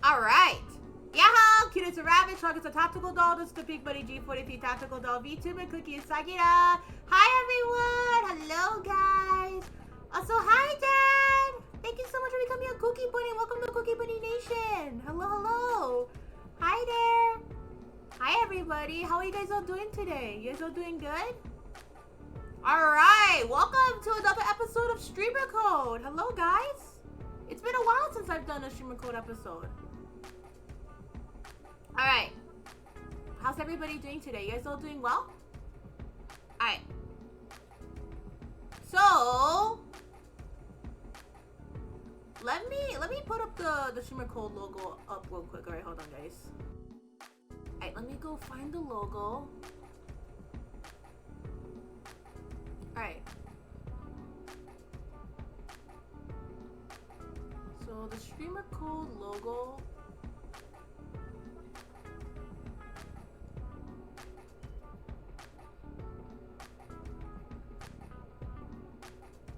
Alright. Yaha! Cute as a rabbit, strong as a tactical doll. This is the Big Buddy G43 Tactical Doll VTuber Cooky Usagida. Hi everyone! Hello guys! Also, hi Dad! Thank you so much for becoming a Cookie Bunny. Welcome to Cookie Bunny Nation. Hello, hello. Hi there. Hi everybody. How are you guys all doing today? You guys all doing good? Alright, welcome to another episode of Streamer Code. Hello guys. It's been a while since I've done a Streamer Code episode. Alright. How's everybody doing today? You guys all doing well? Alright. So let me put up the Streamer Code logo up real quick. Alright, hold on guys. Alright, let me go find the logo. Alright. So the Streamer Code logo.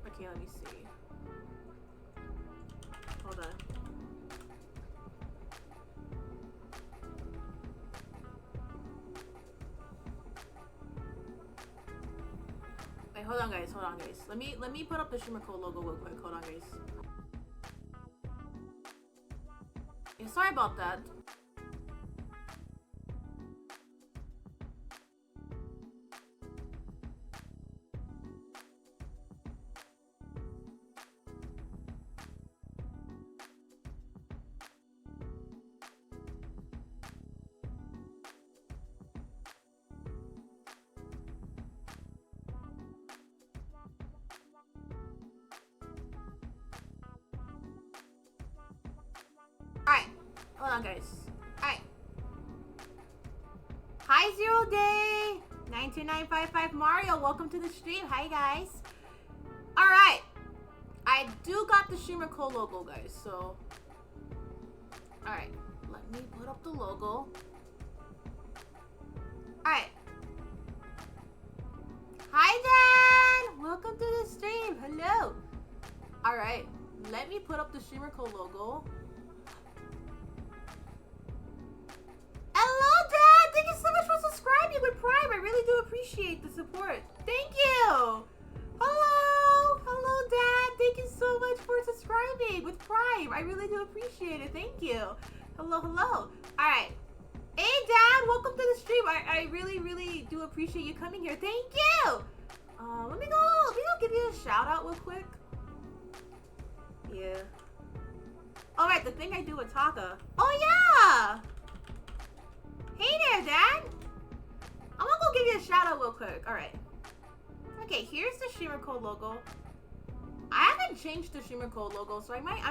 Okay, let me see. Hold on. Wait, hold on guys, Let me put up the Streamer Code logo real quick. Hold on guys. Yeah, sorry about that. Alright, hold on guys. Alright. Hi Zero Day 92955 Mario, welcome to the stream. Hi guys. Alright. I do got the Streamer Code logo guys, so alright, let me put up the logo. Alright. Hi Dan! Welcome to the stream. Hello. Alright, let me put up the Streamer Code logo. Hello, Dad! Thank you so much for subscribing with Prime. I really do appreciate the support. Thank you! Hello! Hello, Dad! Thank you so much for subscribing with Prime. I really do appreciate it. Thank you. Hello, hello. Alright. Hey, Dad! Welcome to the stream. I really do appreciate you coming here. Thank you! Let me go give you a shout out real quick. Yeah. Alright, the thing I do with Taka. Oh, yeah! Hey there, Dad! I'm gonna go give you a shout out real quick. Alright. Okay, here's the Streamer Code logo. I haven't changed the Streamer Code logo, so I might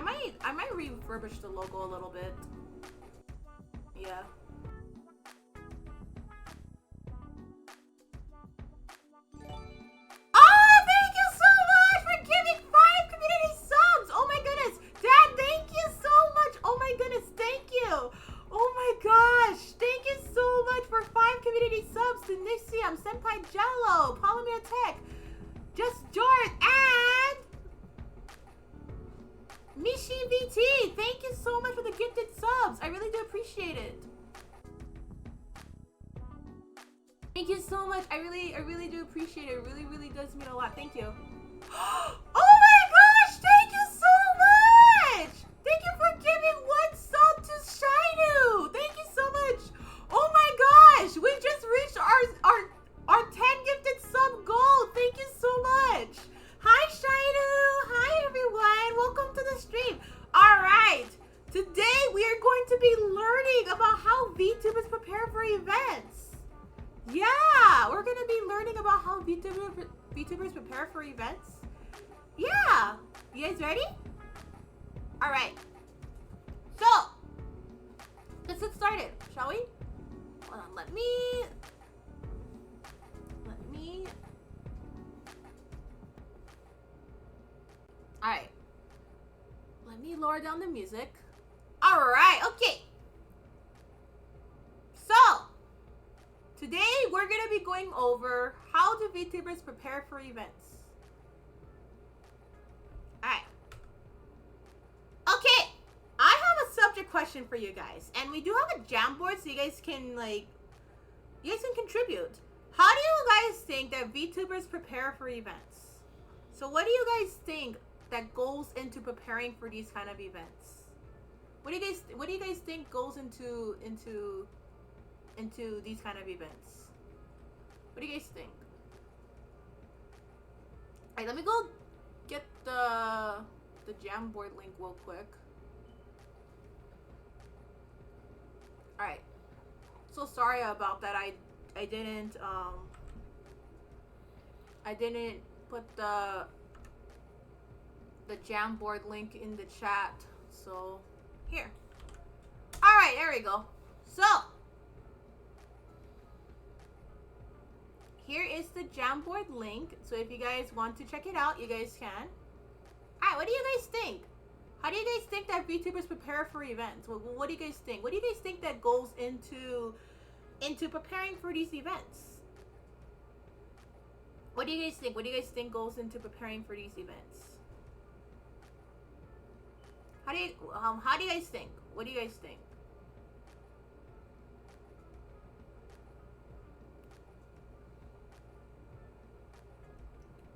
refurbish the logo a little bit. Yeah. Oh, thank you so much for giving 5 community subs! Oh my goodness! Dad, thank you so much! Oh my goodness, thank you! Oh my gosh! Thank you so much for 5 community subs to Nixium, Senpai Jello, Polymer Tech, Just Jort, and Mishi VT. Thank you so much for the gifted subs. I really do appreciate it. Thank you so much. I really do appreciate it. It really does mean a lot. Thank you. Oh my gosh! Thank you so much! Thank you for giving 1 sub to Shinu! Thank you so much! Oh my gosh! We just reached our 10 gifted sub goal! Thank you so much! Hi Shinu! Hi everyone! Welcome to the stream! Alright! Today we are going to be learning about how VTubers prepare for events! Yeah! We're gonna be learning about how VTubers prepare for events. Yeah! You guys ready? Alright. So, let's get started, shall we? Hold on, let me Alright. Let me lower down the music. Alright, okay. So, today we're gonna be going over how do VTubers prepare for events. Alright. Okay, I have a subject question question for you guys, and we do have a Jamboard, so you guys can contribute. How do you guys think that VTubers prepare for events? So what do you guys think that goes into preparing for these kind of events? What do you guys think goes into these kind of events? What do you guys think? Alright, let me go get the Jamboard link real quick. Alright. So sorry about that. I didn't put the Jamboard link in the chat. So here. Alright, there we go. So here is the Jamboard link. So if you guys want to check it out, you guys can. Alright, what do you guys think? How do you guys think that VTubers prepare for events? What do you guys think? What do you guys think that goes into preparing for these events? What do you guys think? What do you guys think goes into preparing for these events? How do you guys think? What do you guys think?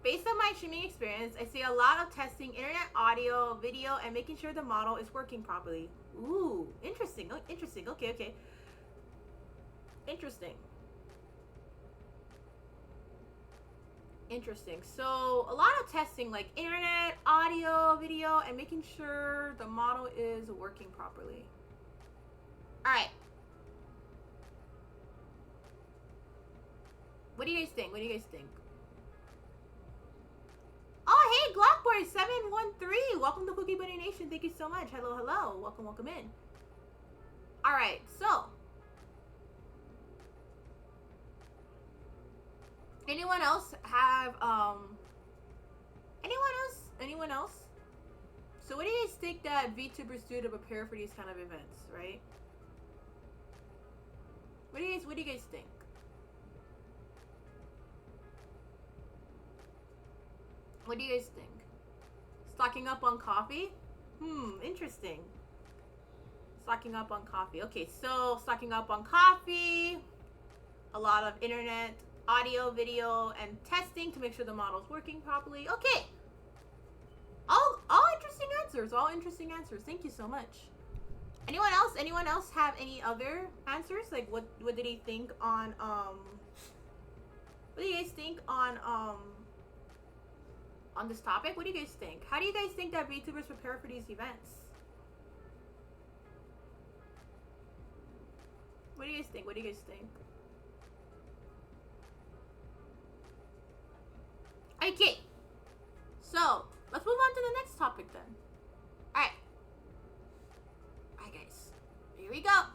Based on my streaming experience, I see a lot of testing internet audio, video, and making sure the model is working properly. Ooh, interesting. Oh, interesting. Okay, okay. Interesting. Interesting. So, a lot of testing, like internet, audio, video, and making sure the model is working properly. Alright. What do you guys think? What do you guys think? Oh, hey, Glockboy713. Welcome to Cooky Bunny Nation. Thank you so much. Hello, hello. Welcome, welcome in. Alright, so. Anyone else have, anyone else? So what do you guys think that VTubers do to prepare for these kind of events, right? What do you guys think? What do you guys think? Stocking up on coffee? Interesting. Stocking up on coffee. Okay, so stocking up on coffee, a lot of internet, audio, video, and testing to make sure the model's working properly. Okay. All interesting answers. All interesting answers. Thank you so much. Anyone else? Anyone else have any other answers? Like what did he think on what do you guys think on this topic? What do you guys think? How do you guys think that VTubers prepare for these events? What do you guys think? What do you guys think? Okay, so let's move on to the next topic then. Alright. Alright guys, here we go.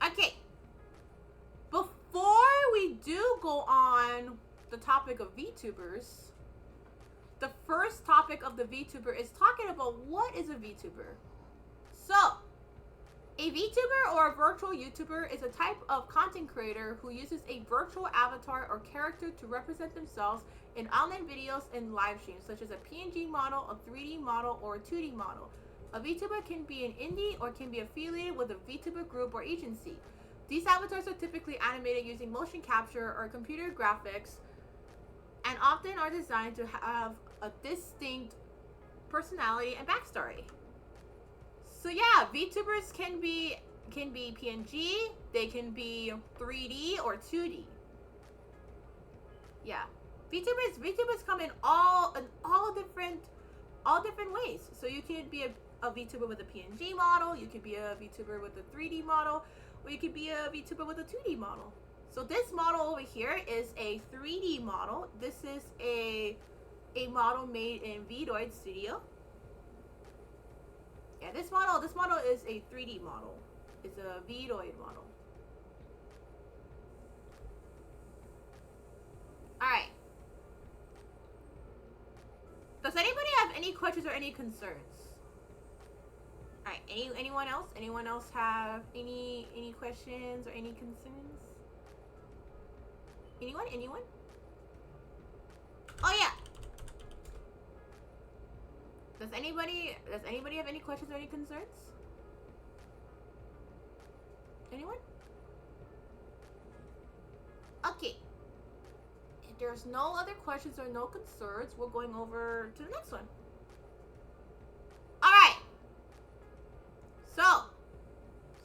Okay, before we do go on the topic of VTubers, the first topic of the VTuber is talking about what is a VTuber. So, a VTuber or a virtual YouTuber is a type of content creator who uses a virtual avatar or character to represent themselves in online videos and live streams, such as a PNG model, a 3D model, or a 2D model. A VTuber can be an indie or can be affiliated with a VTuber group or agency. These avatars are typically animated using motion capture or computer graphics and often are designed to have a distinct personality and backstory. So yeah, VTubers can be PNG, they can be 3D or 2D. Yeah, VTubers come in all different ways. So you can be a VTuber with a PNG model, you could be a VTuber with a 3D model, or you could be a VTuber with a 2D model. So this model over here is a 3D model. This is a model made in VTuber Studio. Yeah, this model is a 3D model. It's a VTuber model. Alright. Does anybody have any questions or any concerns? Alright, anyone else? Anyone else have any questions or any concerns? Anyone? Oh yeah. Does anybody have any questions or any concerns? Anyone? Okay. If there's no other questions or no concerns, we're going over to the next one. Alright. So,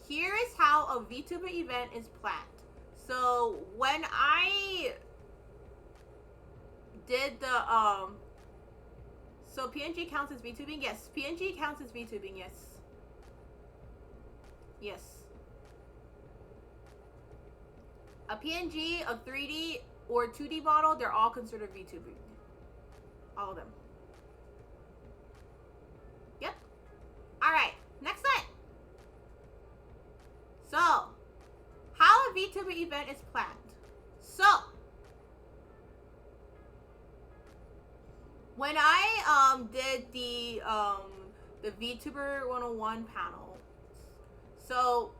here is how a VTuber event is planned. So, when I did the, so PNG counts as VTubing? Yes. PNG counts as VTubing, yes. Yes. A PNG, a 3D, or 2D model, they're all considered VTubing. All of them. Yep. Alright, next one. So, how a VTuber event is planned. So, when I did the VTuber 101 panel, so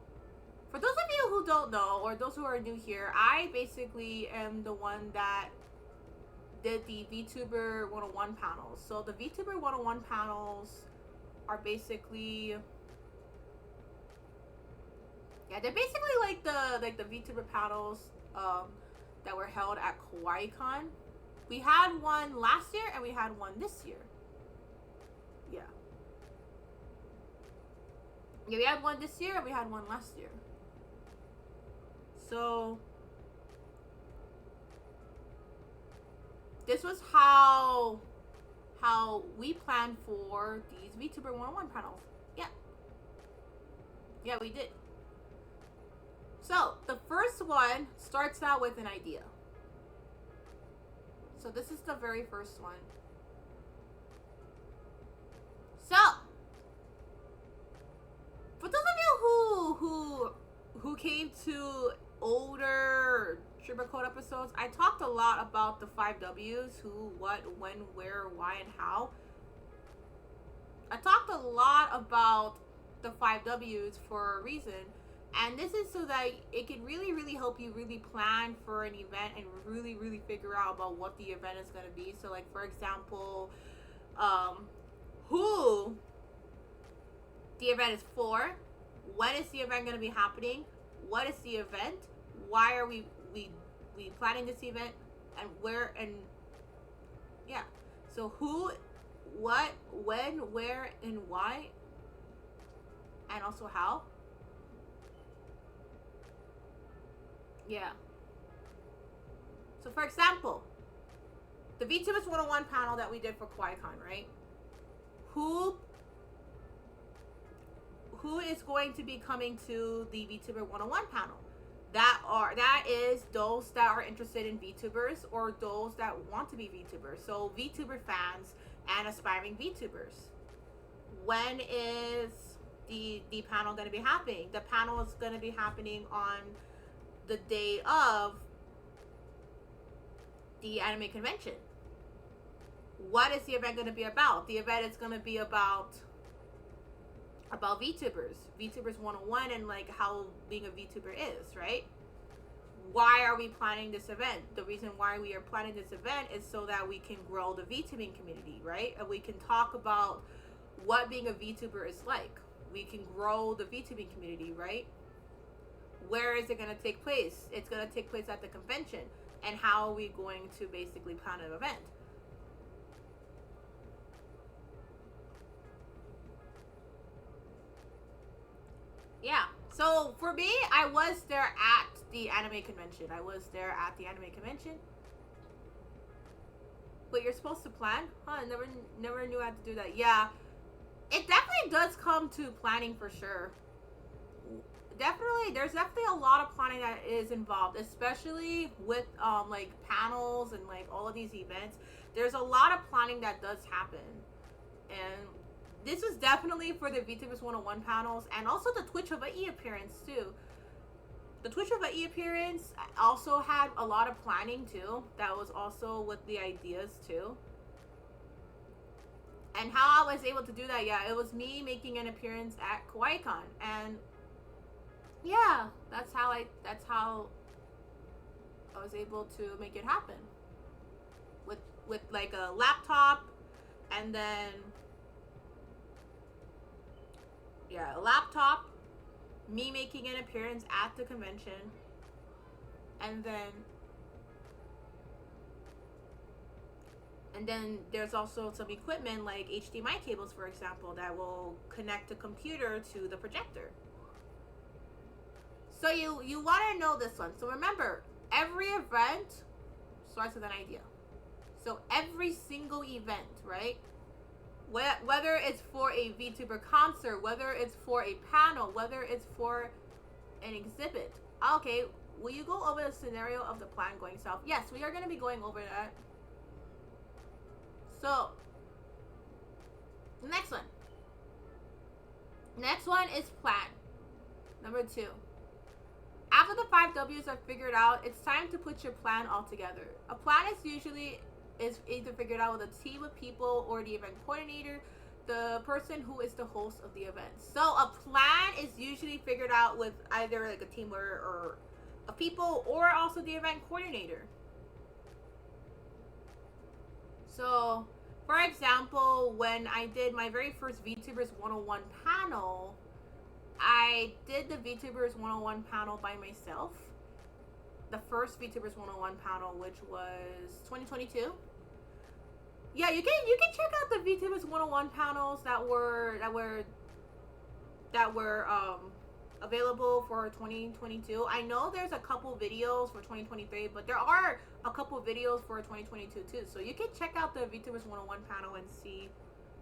for those of you who don't know, or those who are new here, I basically am the one that did the VTuber 101 panels. So the VTuber 101 panels are basically, yeah, they're basically like the VTuber panels that were held at KawaiiCon. We had one last year and we had one this year. Yeah. Yeah, we had one this year and we had one last year. So this was how we planned for these VTuber 101 panels. Yeah. Yeah, we did. So the first one starts out with an idea. So this is the very first one. So for those of you who came to older Sugar Code episodes, I talked a lot about the 5 W's: who, what, when, where, why, and how. I talked a lot about the 5 W's for a reason, and this is so that it can really help you really plan for an event and really figure out about what the event is going to be. So like, for example, who the event is for, when is the event going to be happening, what is the event, why are we planning this event, and where, and yeah. So who, what, when, where, and why, and also how. Yeah. So for example, the VTubers 101 panel that we did for KawaiiCon, right? Who is going to be coming to the VTuber 101 panel? That is those that are interested in VTubers or those that want to be VTubers. So VTuber fans and aspiring VTubers. When is the panel going to be happening? The panel is going to be happening on the day of the anime convention. What is the event going to be about? The event is going to be about VTubers, VTubers 101, and like how being a VTuber is, right? Why are we planning this event? The reason why we are planning this event is so that we can grow the VTubing community, right? And we can talk about what being a VTuber is like. We can grow the VTubing community, right? Where is it going to take place? It's going to take place at the convention. And how are we going to basically plan an event? Yeah. So for me, I was there at the anime convention. But you're supposed to plan? Huh, I never knew I had to do that. Yeah. It definitely does come to planning for sure. There's definitely a lot of planning that is involved, especially with like panels and like all of these events. There's a lot of planning that does happen, and this was definitely for the VTubers 101 panels, and also the Twitch Hawaii appearance too. The Twitch Hawaii appearance also had a lot of planning too. That was also with the ideas too. And how I was able to do that, yeah, it was me making an appearance at KawaiiCon, and yeah, that's how I was able to make it happen. With like a laptop, and then Yeah, a laptop, me making an appearance at the convention, and then there's also some equipment like HDMI cables, for example, that will connect the computer to the projector. So you want to know this one. So remember, every event starts with an idea. So every single event, right? Whether it's for a VTuber concert, whether it's for a panel, whether it's for an exhibit. Okay, will you go over the scenario of the plan going south? Yes, we are going to be going over that. So, next one. Next one is plan. Number 2. After the 5 W's are figured out, it's time to put your plan all together. A plan is either figured out with a team of people or the event coordinator, the person who is the host of the event. So a plan is usually figured out with either like a team or of people, or also the event coordinator. So, for example, when I did my very first VTubers 101 panel, I did the VTubers 101 panel by myself. The first VTubers 101 panel, which was 2022. Yeah, you can check out the VTubers 101 panels that were available for 2022. I know there's a couple videos for 2023, but there are a couple videos for 2022 too. So you can check out the VTubers 101 panel and see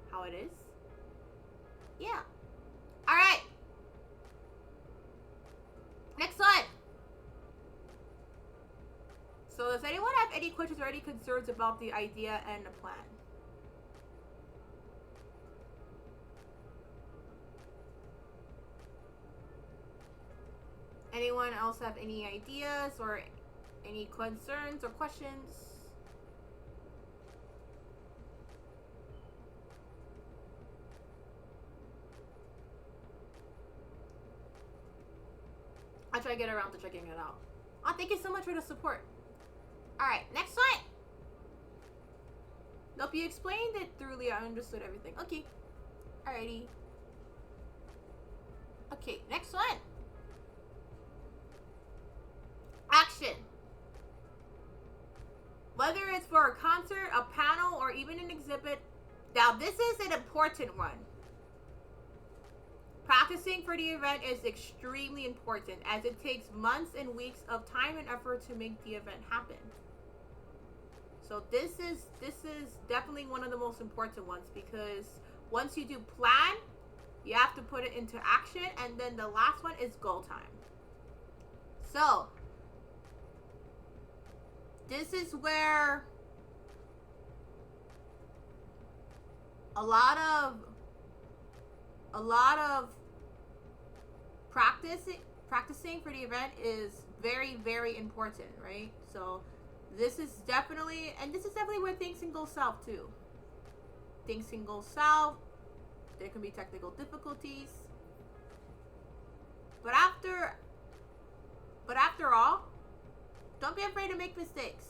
how it is. Yeah. All right. Next one. So does anyone have any questions or any concerns about the idea and the plan? Anyone else have any ideas or any concerns or questions? I'll try to get around to checking it out. Oh, thank you so much for the support. Alright, next one. Nope, you explained it thoroughly. I understood everything. Okay. Alrighty. Okay, next one. Action. Whether it's for a concert, a panel, or even an exhibit. Now, this is an important one. Practicing for the event is extremely important, as it takes months and weeks of time and effort to make the event happen. So this is definitely one of the most important ones, because once you do plan, you have to put it into action, and then the last one is goal time. So this is where a lot of practicing for the event is very, very important, right? So this is definitely where things can go south too. Things can go south. There can be technical difficulties. But after all, don't be afraid to make mistakes,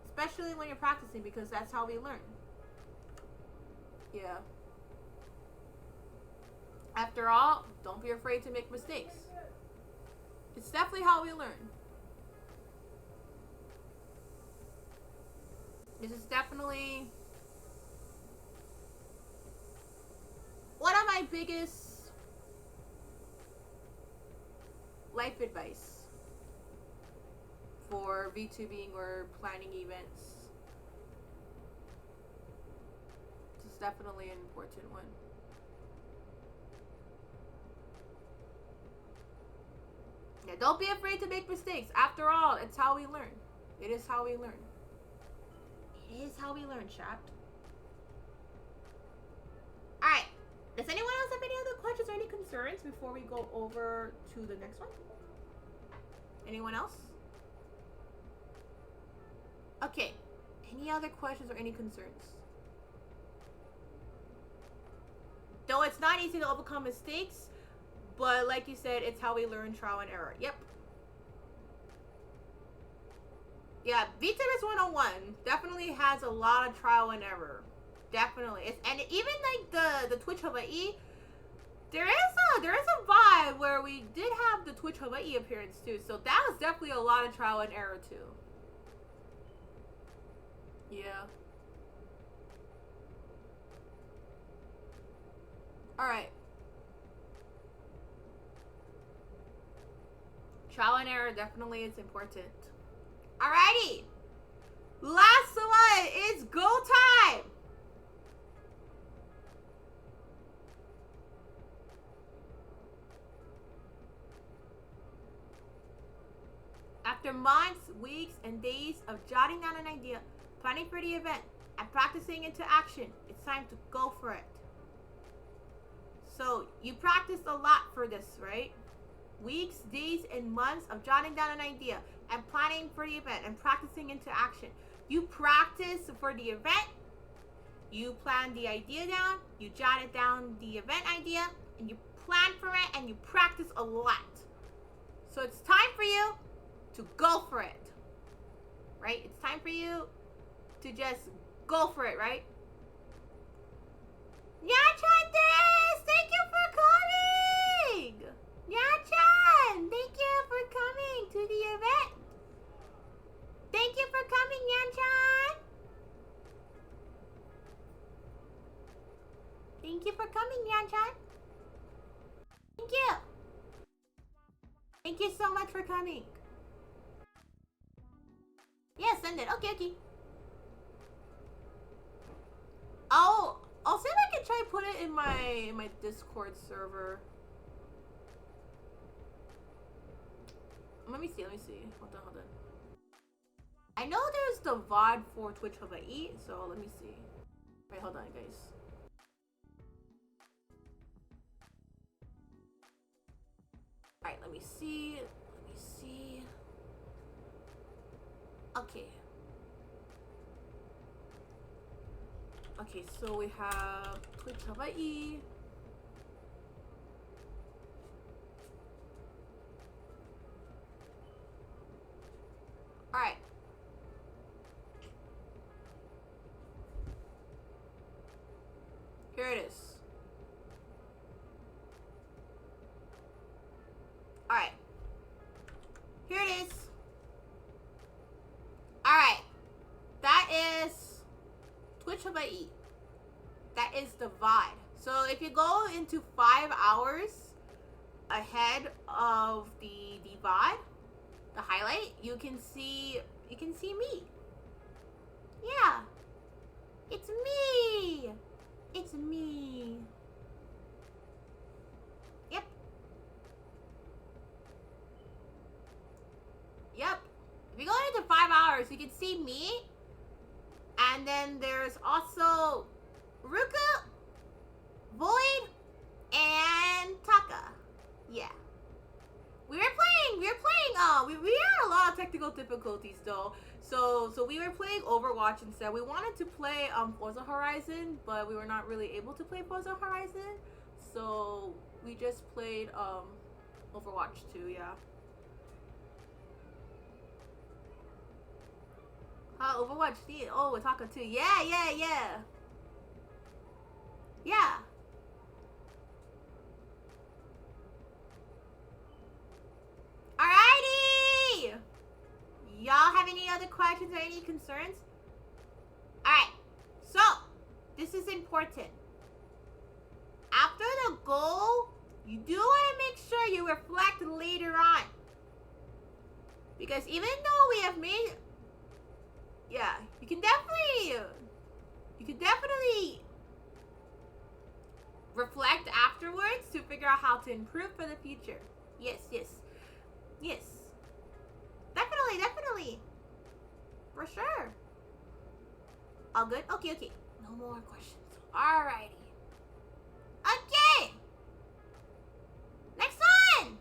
especially when you're practicing, because that's how we learn. Yeah. After all, don't be afraid to make mistakes. It's definitely how we learn. This is definitely one of my biggest life advice for VTubing or planning events. This is definitely an important one. Yeah, don't be afraid to make mistakes. After all, it's how we learn. It is how we learn. It is how we learn, chat. Alright. Does anyone else have any other questions or any concerns before we go over to the next one? Anyone else? Okay. Any other questions or any concerns? Though it's not easy to overcome mistakes, but like you said, it's how we learn, trial and error. Yep. Yeah, VTubers 101 definitely has a lot of trial and error. Definitely. And even like the Twitch Hawaii, There is a vibe where we did have the Twitch Hawaii appearance too, so that was definitely a lot of trial and error too. Yeah. Alright. Trial and error definitely is important. Alrighty. Last one is go time. After months, weeks, and days of jotting down an idea, planning for the event, and practicing into action, it's time to go for it. So you practiced a lot for this, right? Weeks, days, and months of jotting down an idea and planning for the event and practicing into action. You practice for the event, you plan the idea down, you jotted down the event idea, and you plan for it, and you practice a lot. So it's time for you to go for it, right? It's time for you to just go for it, right? Nya-chan desu! Thank you for coming! Nya-chan! Thank you for coming to the event! Thank you for coming, Nya-chan! Thank you for coming, Nya-chan! Thank you! Thank you so much for coming! Yeah, send it. Okay, okay. I'll see if I can try put it in my Discord server. Let me see. Hold on. I know there's the VOD for Twitch Hawaii, so let me see. Wait, hold on, guys. Alright, let me see. Okay. Okay, so we have Twitch Hawaii. Alright. Here it is. Alright. Here it is. Alright. That is Twitch Hawaii. That is the VOD. So if you go into 5 hours ahead of the VOD, the highlight, you can see me. Yeah. It's me. It's me. Yep. If you go into 5 hours, you can see me. And then there's also Ruku, Void, and Taka. Yeah. We were playing, we had a lot of technical difficulties though. So we were playing Overwatch instead. We wanted to play Forza Horizon, but we were not really able to play Forza Horizon. So we just played Overwatch 2, yeah. Overwatch 3. Oh, with Taka 2. Yeah. Yeah. Alrighty! Y'all have any other questions or any concerns? Alright. So, this is important. After the goal, you do want to make sure you reflect later on. Because even though we have made... Yeah, you can definitely reflect afterwards to figure out how to improve for the future. Yes. Definitely. For sure. All good? Okay. No more questions. Alrighty. Okay. Next one.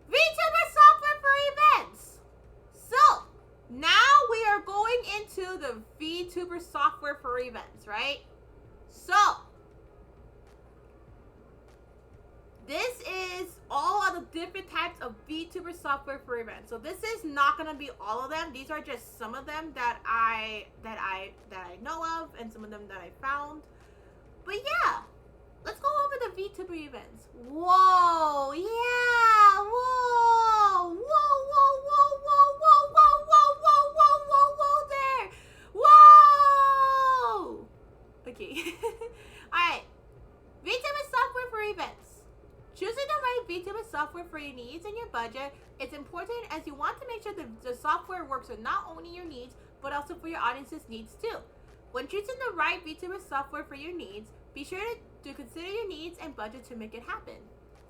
VTuber software for events. So, now we are going into the VTuber software for events, right? So, this is all of the different types of VTuber software for events. So this is not gonna be all of them. These are just some of them that I know of, and some of them that I found. But yeah, let's go VTuber events. Whoa, yeah, whoa, whoa, whoa, whoa, whoa, whoa, whoa, whoa, whoa, whoa, whoa, whoa, there, whoa. Okay, all right. VTuber software for events. Choosing the right VTuber software for your needs and your budget is important, as you want to make sure the software works with not only your needs, but also for your audience's needs too. When choosing the right VTuber software for your needs, be sure to consider your needs and budget to make it happen.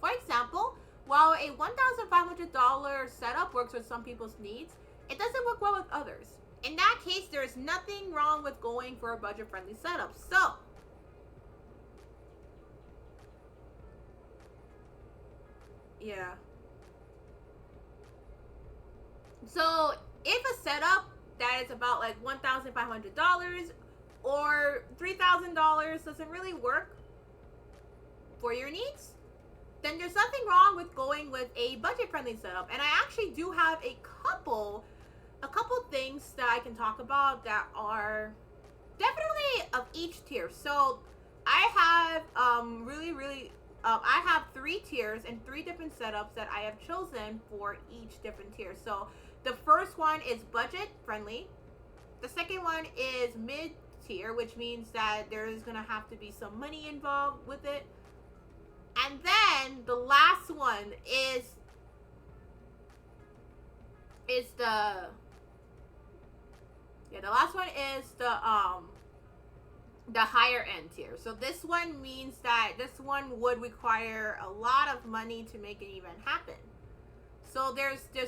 For example, while a $1,500 setup works with some people's needs, it doesn't work well with others. In that case, there is nothing wrong with going for a budget-friendly setup. So, yeah. So, if a setup that is about like $1,500 or $3,000 doesn't really work for your needs, then there's nothing wrong with going with a budget-friendly setup. And I actually do have a couple things that I can talk about that are definitely of each tier. So I have I have 3 tiers and 3 different setups that I have chosen for each different tier. So the first one is budget friendly. The second one is mid tier, which means that there is gonna have to be some money involved with it. And then the last one is the last one is the higher end tier. So this one means that this one would require a lot of money to make an event happen. So there's 3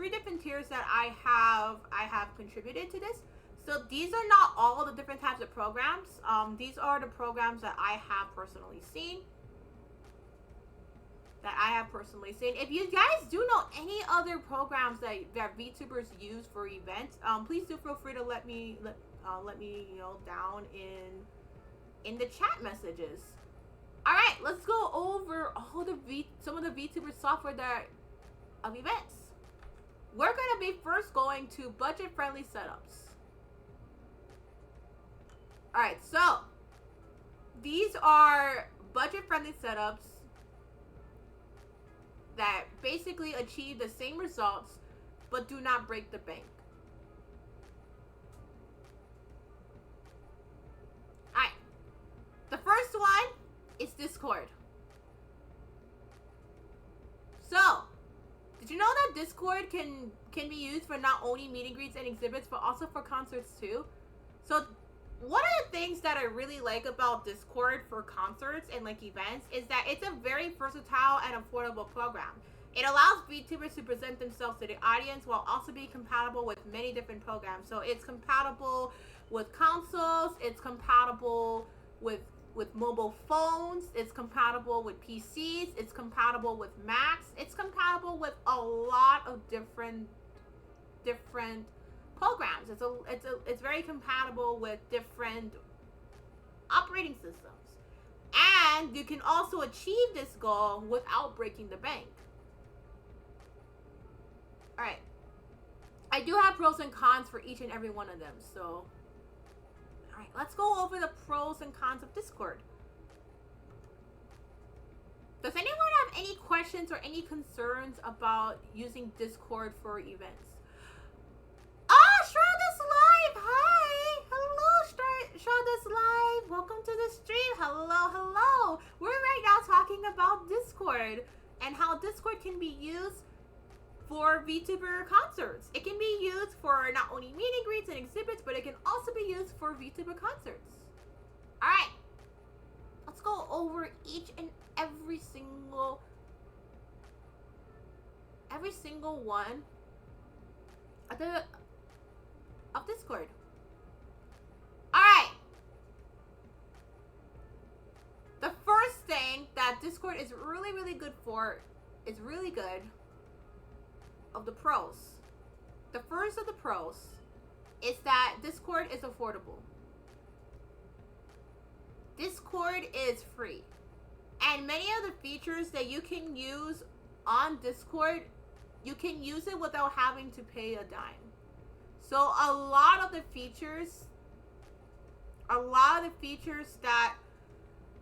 different tiers that I have contributed to this. So these are not all the different types of programs. These are the programs that I have personally seen. If you guys do know any other programs that VTubers use for events, please do feel free to let me down in the chat messages. All right, let's go over some of the VTuber software of events. We're gonna be first going to budget-friendly setups. All right, so these are budget-friendly setups that basically achieve the same results but do not break the bank. Alright. The first one is Discord. So, did you know that Discord can be used for not only meet and greets and exhibits, but also for concerts too? So one of the things that I really like about Discord for concerts and like events is that it's a very versatile and affordable program. It allows VTubers to present themselves to the audience while also being compatible with many different programs. So it's compatible with consoles, it's compatible with mobile phones, it's compatible with PCs, it's compatible with Macs, it's compatible with a lot of different programs. It's very compatible with different operating systems, and you can also achieve this goal without breaking the bank. All right, I do have pros and cons for each and every one of them. So, all right, let's go over the pros and cons of Discord. Does anyone have any questions or any concerns about using Discord for events? Shroudus Live! Hi! Hello, Shroudus Live! Welcome to the stream! Hello! We're right now talking about Discord and how Discord can be used for VTuber concerts. It can be used for not only meet and greets and exhibits, but it can also be used for VTuber concerts. Alright. Let's go over each and every single one of Discord. Alright. The first thing that Discord is really good for is really good of the pros. The first of the pros is that Discord is affordable. Discord is free. And many of the features that you can use on Discord, you can use it without having to pay a dime. So a lot of the features that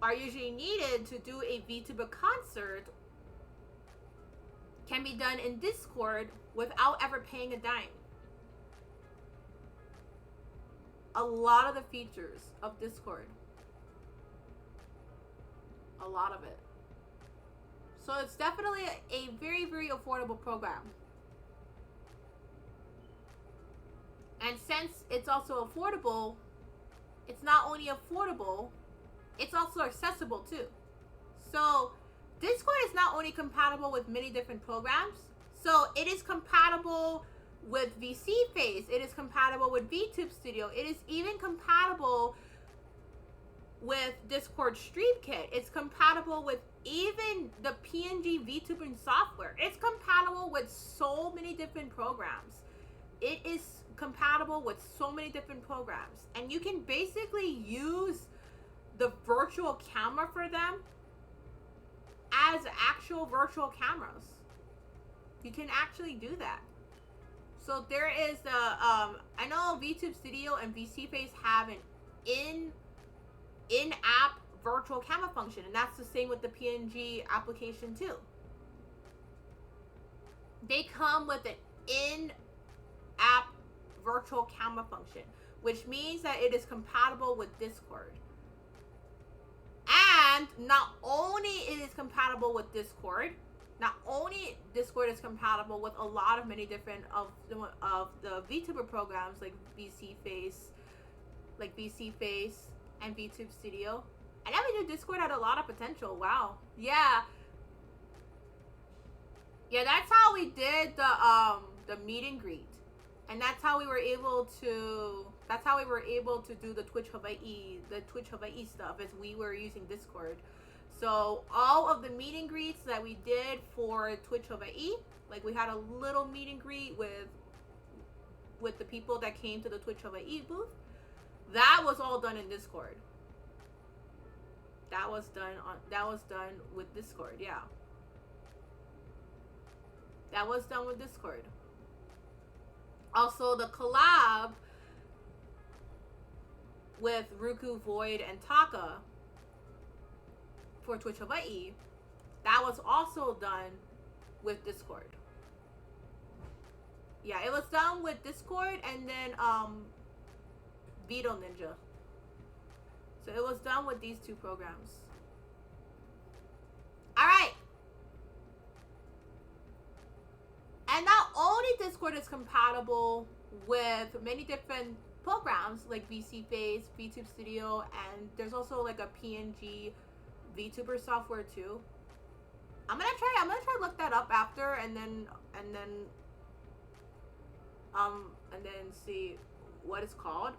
are usually needed to do a VTuber concert can be done in Discord without ever paying a dime. A lot of the features of Discord. A lot of it. So it's definitely a very, very affordable program. And since it's also affordable, it's not only affordable, it's also accessible too. So Discord is not only compatible with many different programs, so it is compatible with VC Face, it is compatible with VTube Studio, it is even compatible with Discord Stream Kit, it's compatible with even the PNG VTubing software, it's compatible with so many different programs. It is compatible with so many different programs, and you can basically use the virtual camera for them as actual virtual cameras. You can actually do that. So there is the I know VTube Studio and VC Face have an in-app virtual camera function, and that's the same with the PNG application too. They come with an in-app virtual camera function, which means that it is compatible with Discord. And not only it is compatible with Discord, not only Discord is compatible with a lot of many different of the VTuber programs like VC Face and VTube Studio. I never knew Discord had a lot of potential. Wow. Yeah. Yeah, that's how we did the meet and greet. And that's how we were able to do the Twitch Hawaii stuff, as we were using Discord. So all of the meet and greets that we did for Twitch Hawaii, like we had a little meet and greet with the people that came to the Twitch Hawaii booth, that was all done in Discord. That was done with Discord, yeah. That was done with Discord. Also, the collab with Ruku, Void, and Taka for Twitch Hawaii, that was also done with Discord. Yeah, it was done with Discord and then Vito Ninja. So it was done with these two programs. Alright. And not only Discord is compatible with many different programs like VC Face, VTube Studio, and there's also like a PNG VTuber software too. I'm gonna try to look that up after and then see what it's called.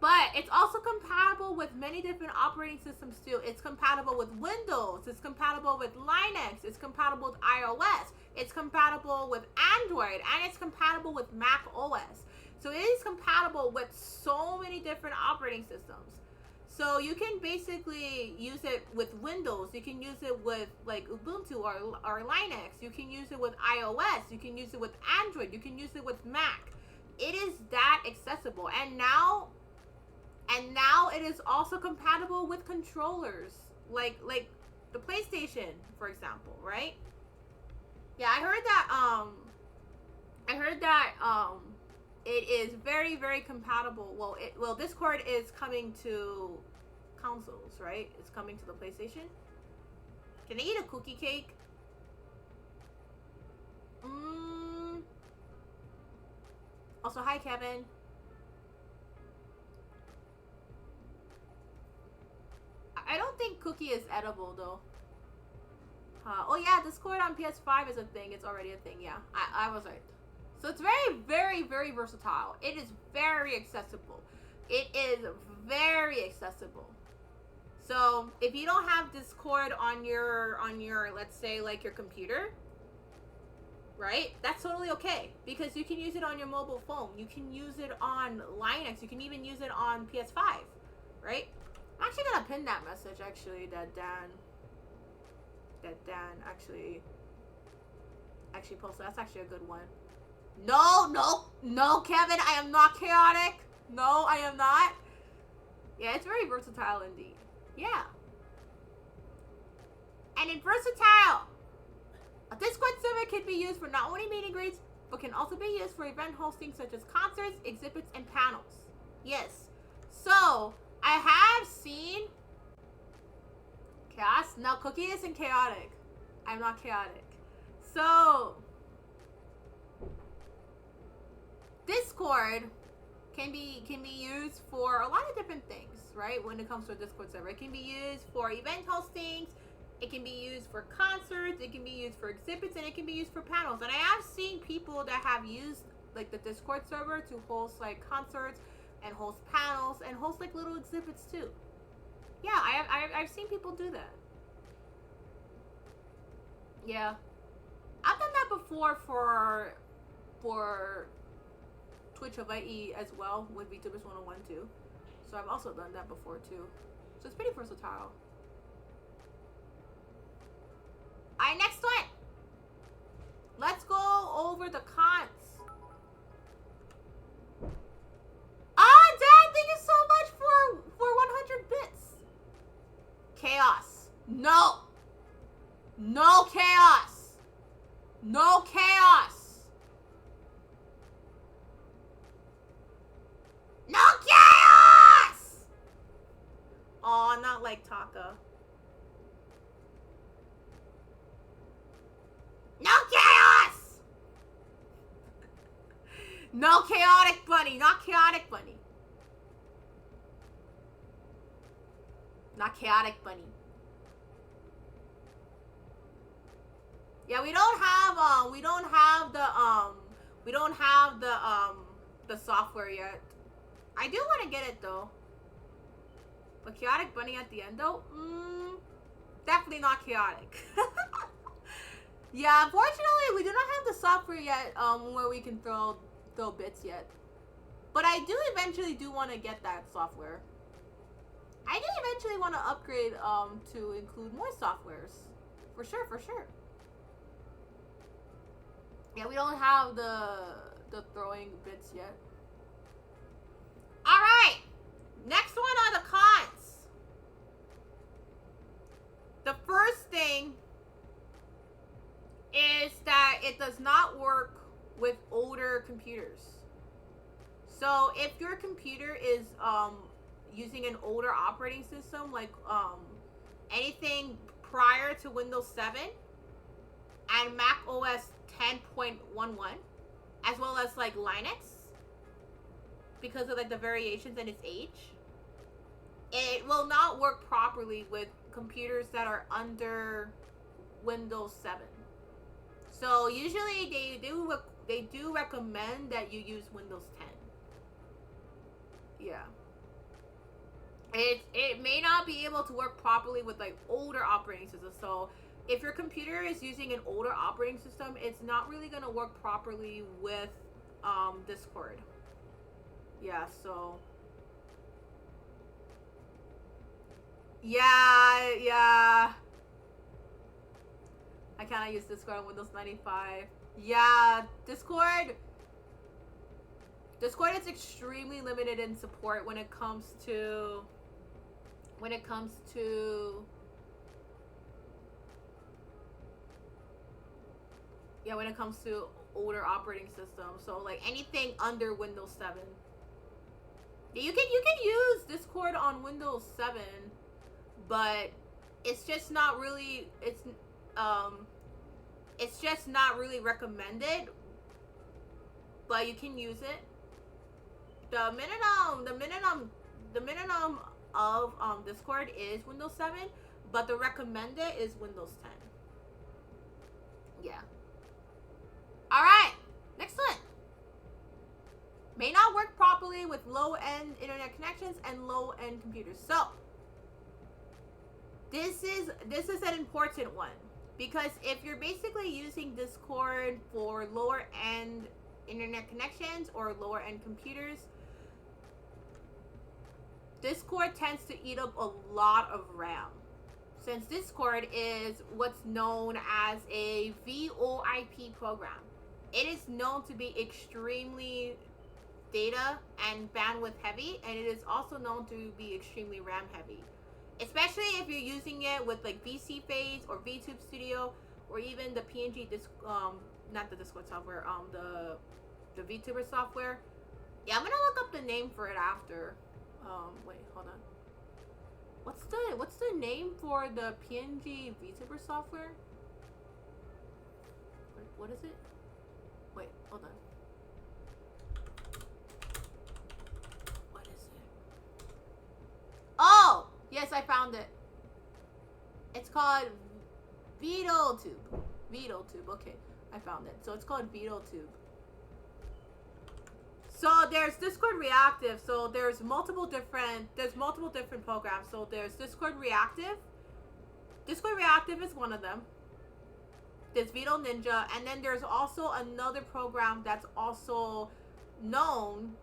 But it's also compatible with many different operating systems too. It's compatible with Windows, it's compatible with Linux, it's compatible with iOS, it's compatible with Android, and it's compatible with Mac OS. So it is compatible with so many different operating systems. So you can basically use it with Windows, you can use it with like Ubuntu or Linux, you can use it with iOS, you can use it with Android, you can use it with Mac. It is that accessible. And now it is also compatible with controllers, like the PlayStation, for example, right? Yeah, I heard that it is very, very compatible. Well, Discord is coming to consoles, right? It's coming to the PlayStation. Can I eat a cookie cake? Also, hi, Kevin. I don't think Cookie is edible, though. Oh, yeah, Discord on PS5 is a thing. It's already a thing, yeah. I was right. So it's very, very, very versatile. It is very accessible. It is very accessible. So if you don't have Discord on your let's say like your computer, right? That's totally okay, because you can use it on your mobile phone. You can use it on Linux. You can even use it on PS5, right? I'm actually gonna pin that message actually that Dan actually posted. That's actually a good one. No, Kevin, I am not chaotic. No, I am not. Yeah, it's very versatile indeed. Yeah. And in versatile, a Discord server can be used for not only meet and greets, but can also be used for event hosting such as concerts, exhibits, and panels. Yes. So, I have seen chaos. No, Cooky isn't chaotic. I'm not chaotic. So, Discord can be used for a lot of different things, right? When it comes to a Discord server, it can be used for event hostings, it can be used for concerts, it can be used for exhibits, and it can be used for panels. And I have seen people that have used like the Discord server to host like concerts and host panels and host like little exhibits too. Yeah, I've seen people do that. Yeah, I've done that before for Twitch Hawaii as well with VTubers 101 too. So I've also done that before too. So it's pretty versatile. Alright, next one. Let's go over the cons. Ah, Dad, thank you so much for 100 bits. Chaos. No. No chaos. No chaos. No chaos. Oh, not like Taka. No chaos! No chaotic bunny, not chaotic bunny. Not chaotic bunny. Yeah, we don't have the software yet. I do want to get it though. But chaotic bunny at the end though? Definitely not chaotic. Yeah, unfortunately, we do not have the software yet, where we can throw bits yet. But I do eventually want to get that software. I do eventually want to upgrade, to include more softwares. For sure, for sure. Yeah, we don't have the throwing bits yet. Alright! Next one are the cons. The first thing is that it does not work with older computers. So if your computer is using an older operating system, like anything prior to Windows 7 and Mac OS 10.11, as well as like Linux, because of like the variations in its age, it will not work properly with computers that are under Windows 7. So usually they do recommend that you use Windows 10. Yeah. It may not be able to work properly with like older operating systems. So if your computer is using an older operating system, it's not really gonna work properly with Discord. Yeah, so yeah. I cannot use Discord on Windows 95. Yeah, Discord is extremely limited in support when it comes to older operating systems. So like anything under Windows 7. Yeah, you can use Discord on Windows 7, but it's just not really recommended, but you can use it. The minimum of Discord is Windows 7, but the recommended is Windows 10. Yeah. Alright, next one. May not work properly with low-end internet connections and low-end computers. So this is an important one, because if you're basically using Discord for lower-end internet connections or lower-end computers, Discord tends to eat up a lot of RAM, since Discord is what's known as a VoIP program. It is known to be extremely data and bandwidth heavy, and it is also known to be extremely RAM heavy. Especially if you're using it with like VC Phase or VTube Studio or even the PNG not the Discord software, the VTuber software. Yeah, I'm gonna look up the name for it after. Wait, hold on. What's the name for the PNG VTuber software? What is it? Wait, hold on. What is it? Oh! Yes, I found it. It's called VTuber. VTuber, okay. I found it. So it's called VTuber. So there's Discord Reactive. So there's multiple different programs. So there's Discord Reactive. Discord Reactive is one of them. There's Vito Ninja, and then there's also another program that's also known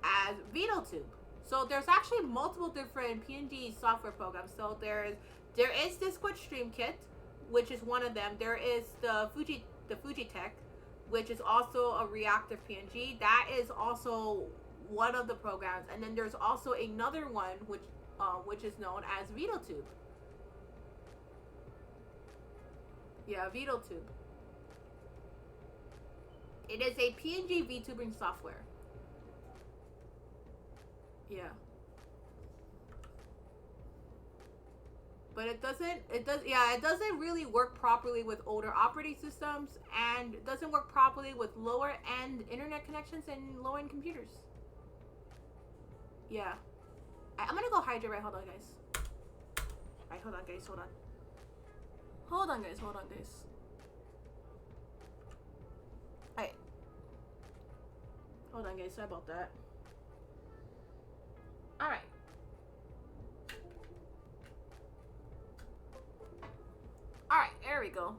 as VTuber. So there's actually multiple different PNG software programs. So there is Discord Stream Kit, which is one of them. There is the Fujitech, which is also a reactive PNG. That is also one of the programs. And then there's also another one which is known as VTuber. Yeah, VTuber. It is a PNG VTubing software. Yeah. But it doesn't really work properly with older operating systems, and it doesn't work properly with lower end internet connections and low end computers. Yeah. I'm gonna go hydrate, right? Hold on, guys. Right, hold on, guys. Hold on. Hold on, guys. Hold on, guys. Alright. Hold on, guys. Sorry about that. Alright. Alright, there we go.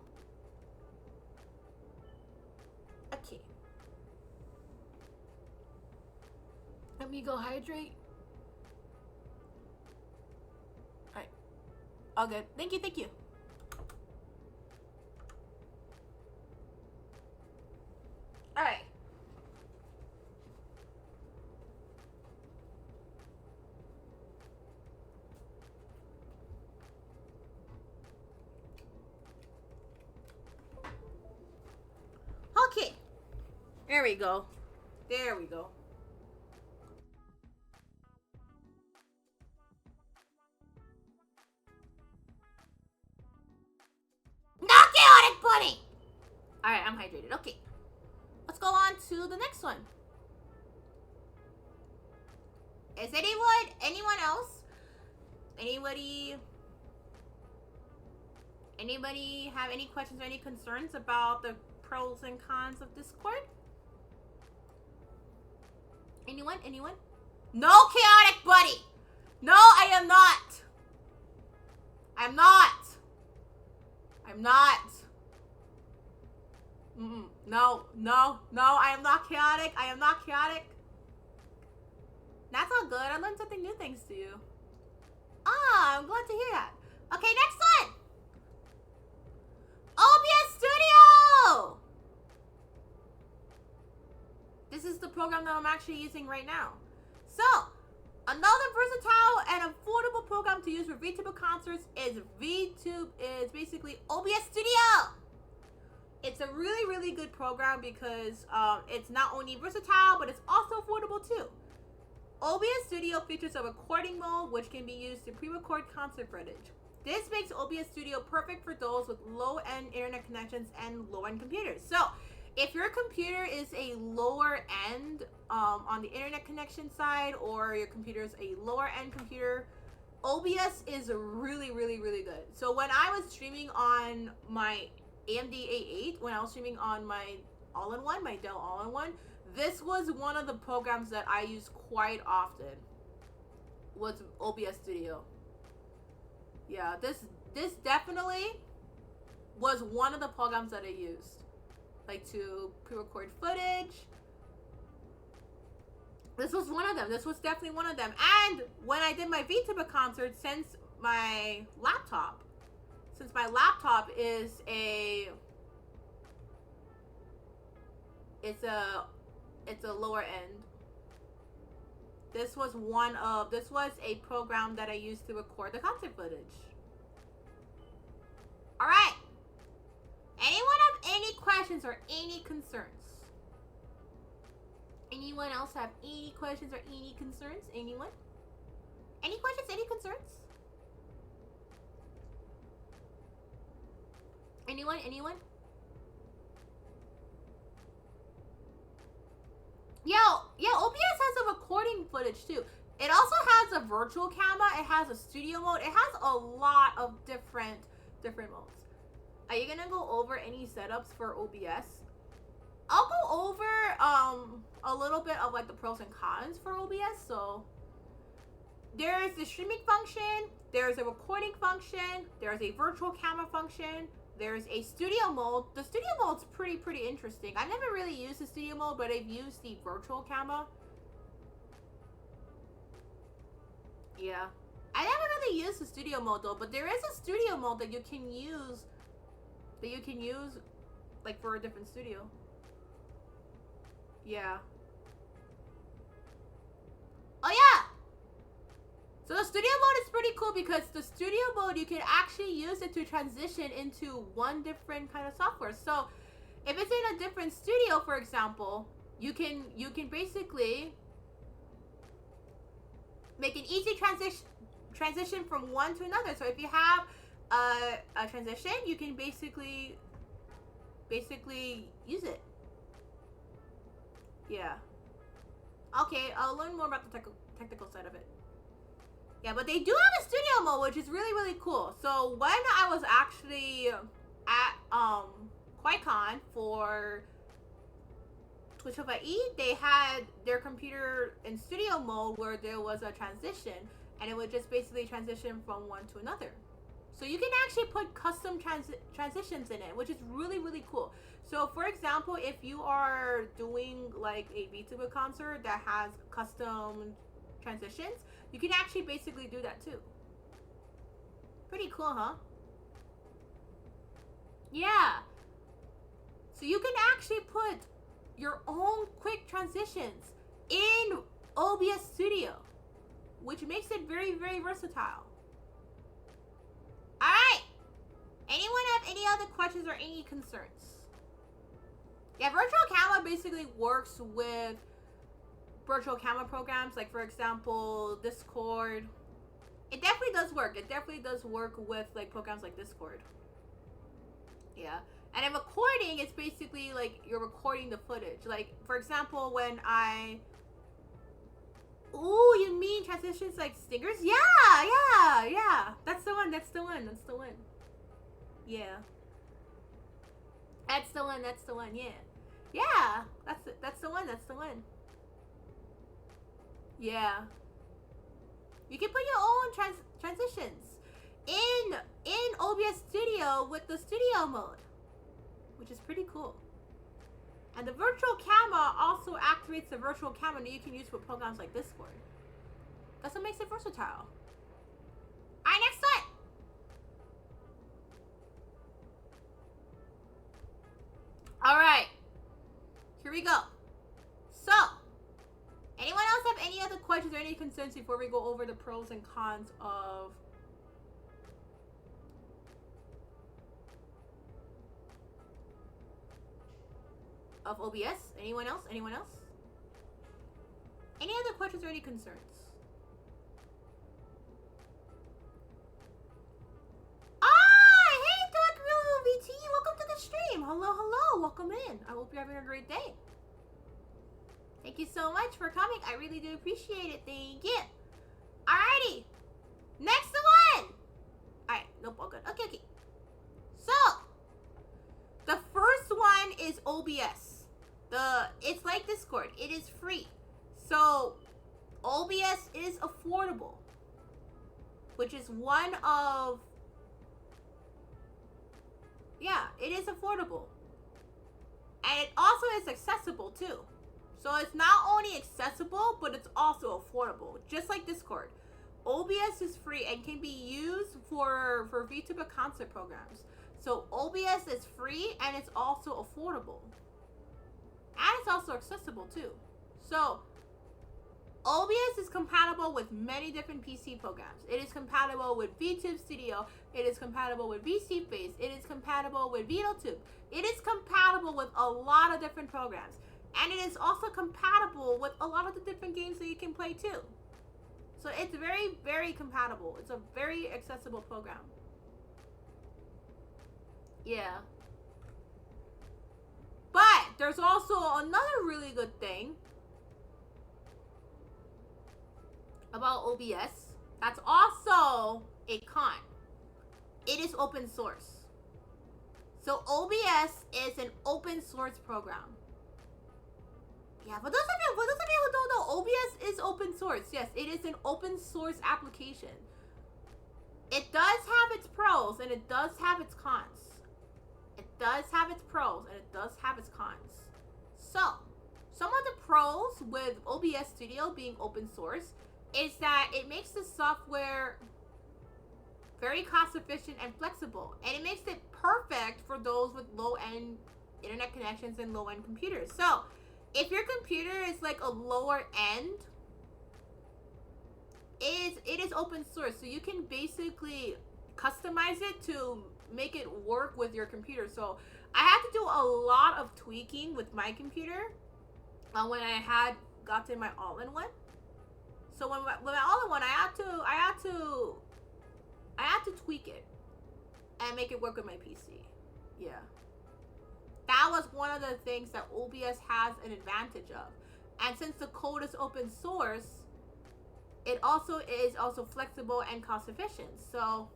Okay. Let me go hydrate. Alright. All good. Thank you, thank you. Alright. Okay. There we go. There we go. Not chaotic bunny! Alright, I'm hydrated. Okay. Let's go on to the next one. Is anyone else? Anybody have any questions or any concerns about the pros and cons of Discord? Anyone? No chaotic buddy! No, I am not! I'm not! No, I am not chaotic. I am not chaotic. That's all good. I learned something new thanks to you. Ah, I'm glad to hear that. Okay, next one! OBS Studio! This is the program that I'm actually using right now. So, another versatile and affordable program to use for VTuber concerts is basically OBS Studio. It's a really, really good program because it's not only versatile, but it's also affordable too. OBS Studio features a recording mode which can be used to pre-record concert footage. This makes OBS Studio perfect for those with low-end internet connections and low-end computers. So, if your computer is a lower end on the internet connection side, or your computer is a lower end computer, OBS is really, really, really good. So when I was streaming on my AMD A8, when I was streaming on my all-in-one, my Dell all-in-one, this was one of the programs that I use quite often, was OBS Studio. Yeah, this definitely was one of the programs that I used, like to pre-record footage. This was one of them. This was definitely one of them. And when I did my VTuber concert, since my laptop is it's a lower end This was a program that I used to record the concert footage. All right. Anyone have any questions or any concerns? Anyone else have any questions or any concerns? Anyone? Any questions? Any concerns? Anyone? Anyone? Yo, OBS has a recording footage too. It also has a virtual camera. It has a studio mode. It has a lot of different modes. Are you gonna go over any setups for OBS? I'll go over a little bit of like the pros and cons for OBS. So there's the streaming function, there's a recording function, there's a virtual camera function, there's a studio mode. The studio mode's pretty interesting. I never really used the studio mode, but I've used the virtual camera. Yeah. I never really used the studio mode though, but there is a studio mode that you can use like for a different studio. Yeah. Oh yeah! So the studio mode is pretty cool because the studio mode, you can actually use it to transition into one different kind of software. So if it's in a different studio, for example, you can basically make an easy transition from one to another. So if you have a transition, you can basically use it. Yeah. Okay, I'll learn more about the technical side of it. Yeah, but they do have a studio mode, which is really cool. So when I was actually at QuakeCon for Twitch of IE, they had their computer in studio mode where there was a transition, and it would just basically transition from one to another. So you can actually put custom transitions in it, which is really cool. So for example, if you are doing like a VTuber concert that has custom transitions, you can actually basically do that too. Pretty cool, huh? Yeah. So you can actually put your own quick transitions in OBS Studio, which makes it very versatile. Alright. Anyone have any other questions or any concerns? Yeah, virtual camera basically works with virtual camera programs, like for example, Discord. It definitely does work. It definitely does work with like programs like Discord. Yeah. And in recording, it's basically like you're recording the footage. Like, for example, when I... Ooh, you mean transitions like stingers? Yeah. That's the one. Yeah. That's the one, yeah. Yeah, that's the one. Yeah. You can put your own transitions in OBS Studio with the studio mode, which is pretty cool. And the virtual camera also activates the virtual camera that you can use for programs like Discord. That's what makes it versatile. Alright, next one. Alright. Here we go. So, anyone else have any other questions or any concerns before we go over the pros and cons of OBS? Anyone else? Any other questions or any concerns? Hey, Dark Real VT, welcome to the stream. Hello, welcome in. I hope you're having a great day. Thank you so much for coming. I really do appreciate it. Thank you. Alrighty. Next one. Alright, nope, all good. Okay. So, the first one is OBS. It's like Discord. It is free. So, OBS is affordable, which is one of... Yeah, it is affordable. And it also is accessible too. So it's not only accessible, but it's also affordable, just like Discord. OBS is free and can be used for VTuber concert programs. So OBS is free and it's also affordable. And it's also accessible too. So OBS is compatible with many different PC programs. It is compatible with VTube Studio. It is compatible with VSeeFace. It is compatible with VTube. It is compatible with a lot of different programs. And it is also compatible with a lot of the different games that you can play too. So it's very, very compatible. It's a very accessible program. Yeah. But there's also another really good thing about OBS that's also a con. It is open source. So OBS is an open source program. Yeah, for those of you who don't know, OBS is open source. Yes, it is an open source application. It does have its pros and it does have its cons. It does have its pros and it does have its cons. So, some of the pros with OBS Studio being open source is that it makes the software very cost efficient and flexible. And it makes it perfect for those with low-end internet connections and low-end computers. So, if your computer is like a lower end, it is open source. So you can basically customize it to make it work with your computer. So I had to do a lot of tweaking with my computer when I had gotten my all-in-one. So when my all-in-one, I had to tweak it and make it work with my PC. Yeah. That was one of the things that OBS has an advantage of. And since the code is open source, it also is flexible and cost efficient. So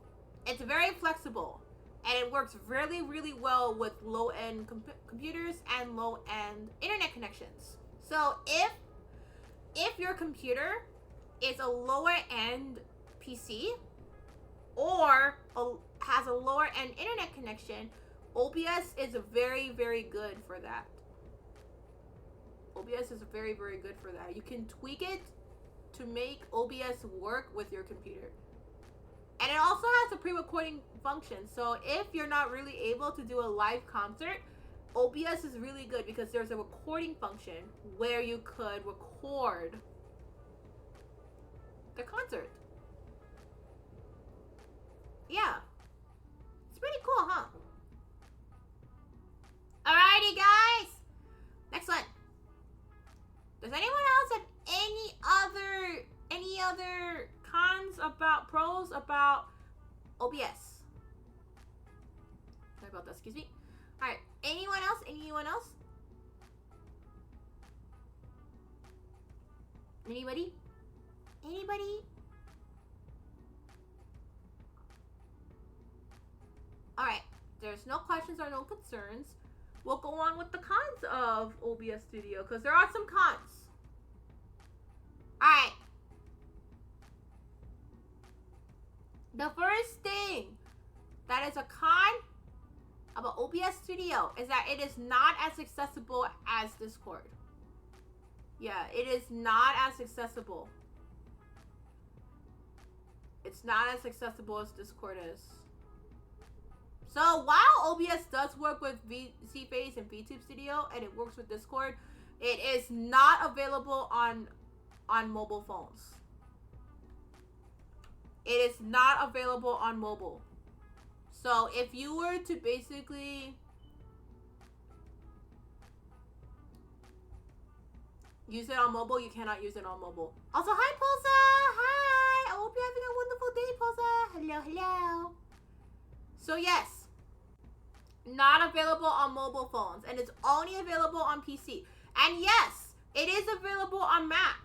it's very flexible and it works really, really well with low-end computers and low-end internet connections. So if your computer is a lower-end PC or has a lower-end internet connection, OBS is very, very good for that. OBS is very, very good for that. You can tweak it to make OBS work with your computer. And it also has a pre-recording function. So if you're not really able to do a live concert, OBS is really good because there's a recording function where you could record the concert. Yeah. It's pretty cool, huh? Alrighty, guys. Next one. Does anyone else have any other cons about pros about OBS? Sorry about that. Excuse me. All right. Anyone else? Anyone else? Anybody? Anybody? All right. There's no questions or no concerns. We'll go on with the cons of OBS Studio because there are some cons. Alright. The first thing that is a con about OBS Studio is that it is not as accessible as Discord. Yeah, it is not as accessible. It's not as accessible as Discord is. So while OBS does work with VSeeFace and VTube Studio and it works with Discord, it is not available on mobile phones. It is not available on mobile. So if you were to basically use it on mobile, you cannot use it on mobile. Also, hi Pulsa! Hi! I hope you're having a wonderful day, Pulsa. Hello, hello. So yes, not available on mobile phones, and it's only available on PC. And yes, it is available on Mac.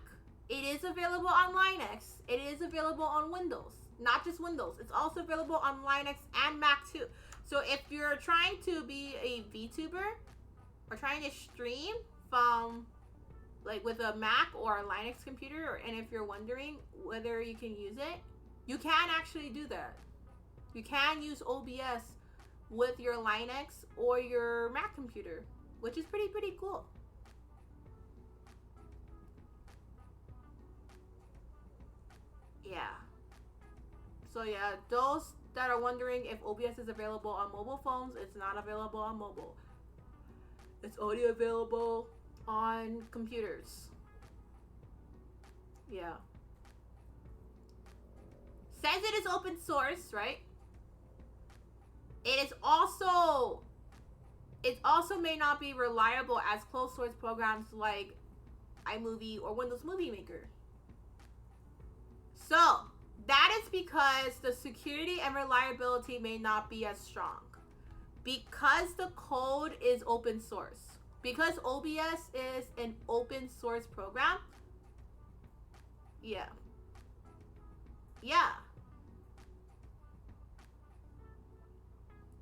It is available on Linux. It is available on Windows. Not just Windows. It's also available on Linux and Mac too. So if you're trying to be a VTuber or trying to stream from like with a Mac or a Linux computer, and if you're wondering whether you can use it, you can actually do that. You can use OBS with your Linux or your Mac computer, which is pretty cool. Yeah. So yeah, those that are wondering if OBS is available on mobile phones, it's not available on mobile. It's only available on computers. Yeah. Says it is open source, right? It also may not be reliable as closed source programs like iMovie or Windows Movie Maker. So that is because the security and reliability may not be as strong. Because the code is open source. Because OBS is an open source program. Yeah. Yeah.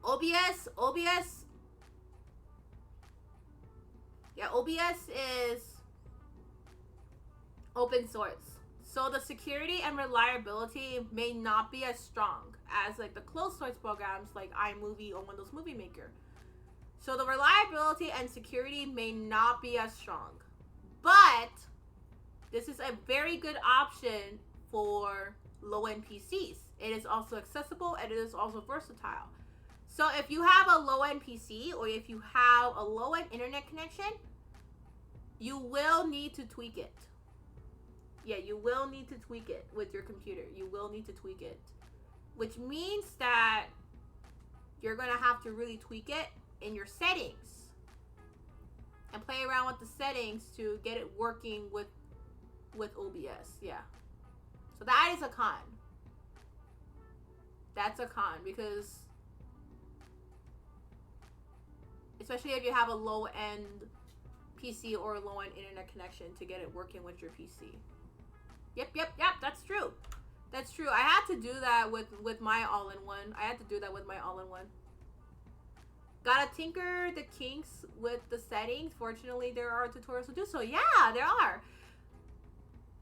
OBS. Yeah, OBS is open source. So the security and reliability may not be as strong as like the closed source programs like iMovie or Windows Movie Maker. So the reliability and security may not be as strong. But this is a very good option for low-end PCs. It is also accessible and it is also versatile. So if you have a low-end PC or if you have a low-end internet connection, you will need to tweak it. Yeah, you will need to tweak it with your computer. You will need to tweak it. Which means that you're going to have to really tweak it in your settings. And play around with the settings to get it working with OBS. Yeah. So that is a con. That's a con because especially if you have a low-end PC or a low-end internet connection to get it working with your PC. Yep, that's true. That's true. I had to do that with my all-in-one. Gotta tinker the kinks with the settings. Fortunately, there are tutorials to do so. Yeah, there are.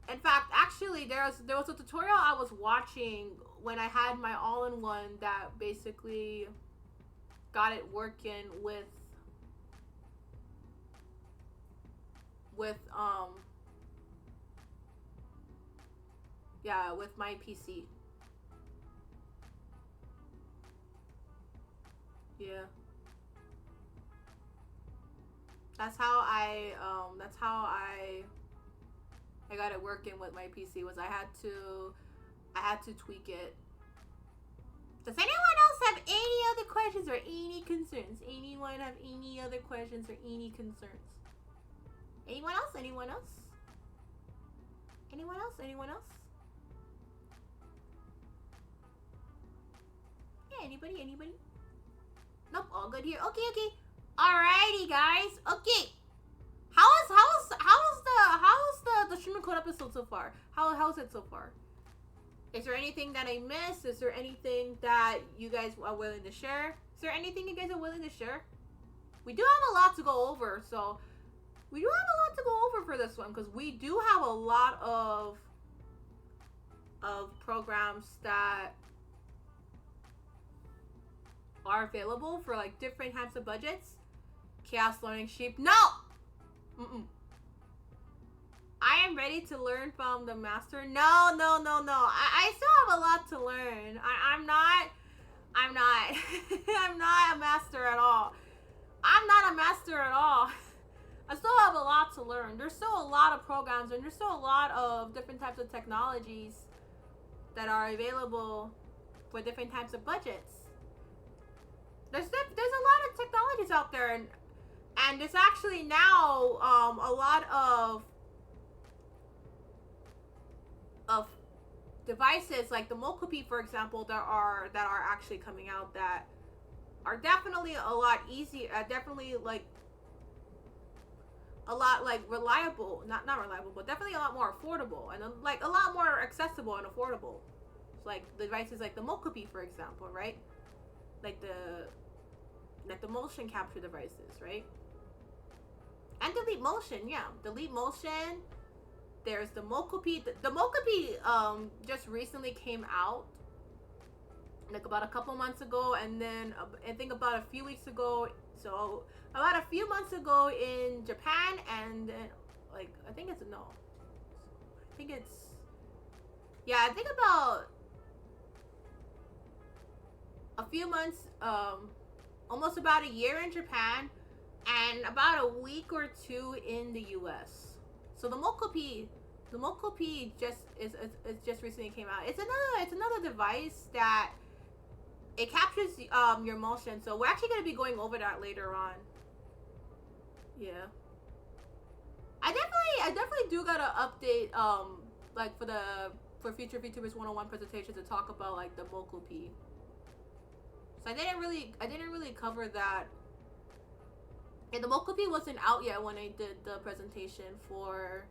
In fact, actually, there was a tutorial I was watching when I had my all-in-one that basically got it working with my PC. Yeah. That's how I got it working with my PC was I had to tweak it. Does anyone else have any other questions or any concerns? Anyone have any other questions or any concerns? Anyone else? Anyone else? Anyone else? Anyone else? Yeah, anybody? Anybody? Nope, all good here. Okay. Alrighty, guys. Okay. How's the streaming code episode so far? How's it so far? Is there anything that I missed? Is there anything that you guys are willing to share? Is there anything you guys are willing to share? We do have a lot to go over, so we do have a lot to go over for this one because we do have a lot of programs that are available for like different types of budgets. Chaos Learning Sheep. No! I am ready to learn from the master. No. I still have a lot to learn. I'm not I'm not a master at all. I'm not a master at all. I still have a lot to learn. There's still a lot of programs and there's still a lot of different types of technologies that are available for different types of budgets. There's a lot of technologies out there, and there's actually now a lot of devices like the Cooky, for example, that are actually coming out that are definitely a lot easier, definitely like a lot like reliable, not reliable, but definitely a lot more affordable and like a lot more accessible and affordable. Like the devices like the Cooky, for example, right? Like the motion capture devices, right? And Delete Motion, yeah. Delete Motion. There's the Cooky. The Cooky just recently came out, like about a couple months ago, and then I think about a few weeks ago. So about a few months ago in Japan, and then like I think about a few months, almost about a year in Japan, and about a week or two in the US. So the Cooky The Mokopi just recently came out. It's another device that it captures your motion. So we're actually gonna be going over that later on. Yeah. I definitely do gotta update like for future VTubers 101 presentations to talk about like the Mokopi. So I didn't really cover that. And the Mokopi wasn't out yet when I did the presentation for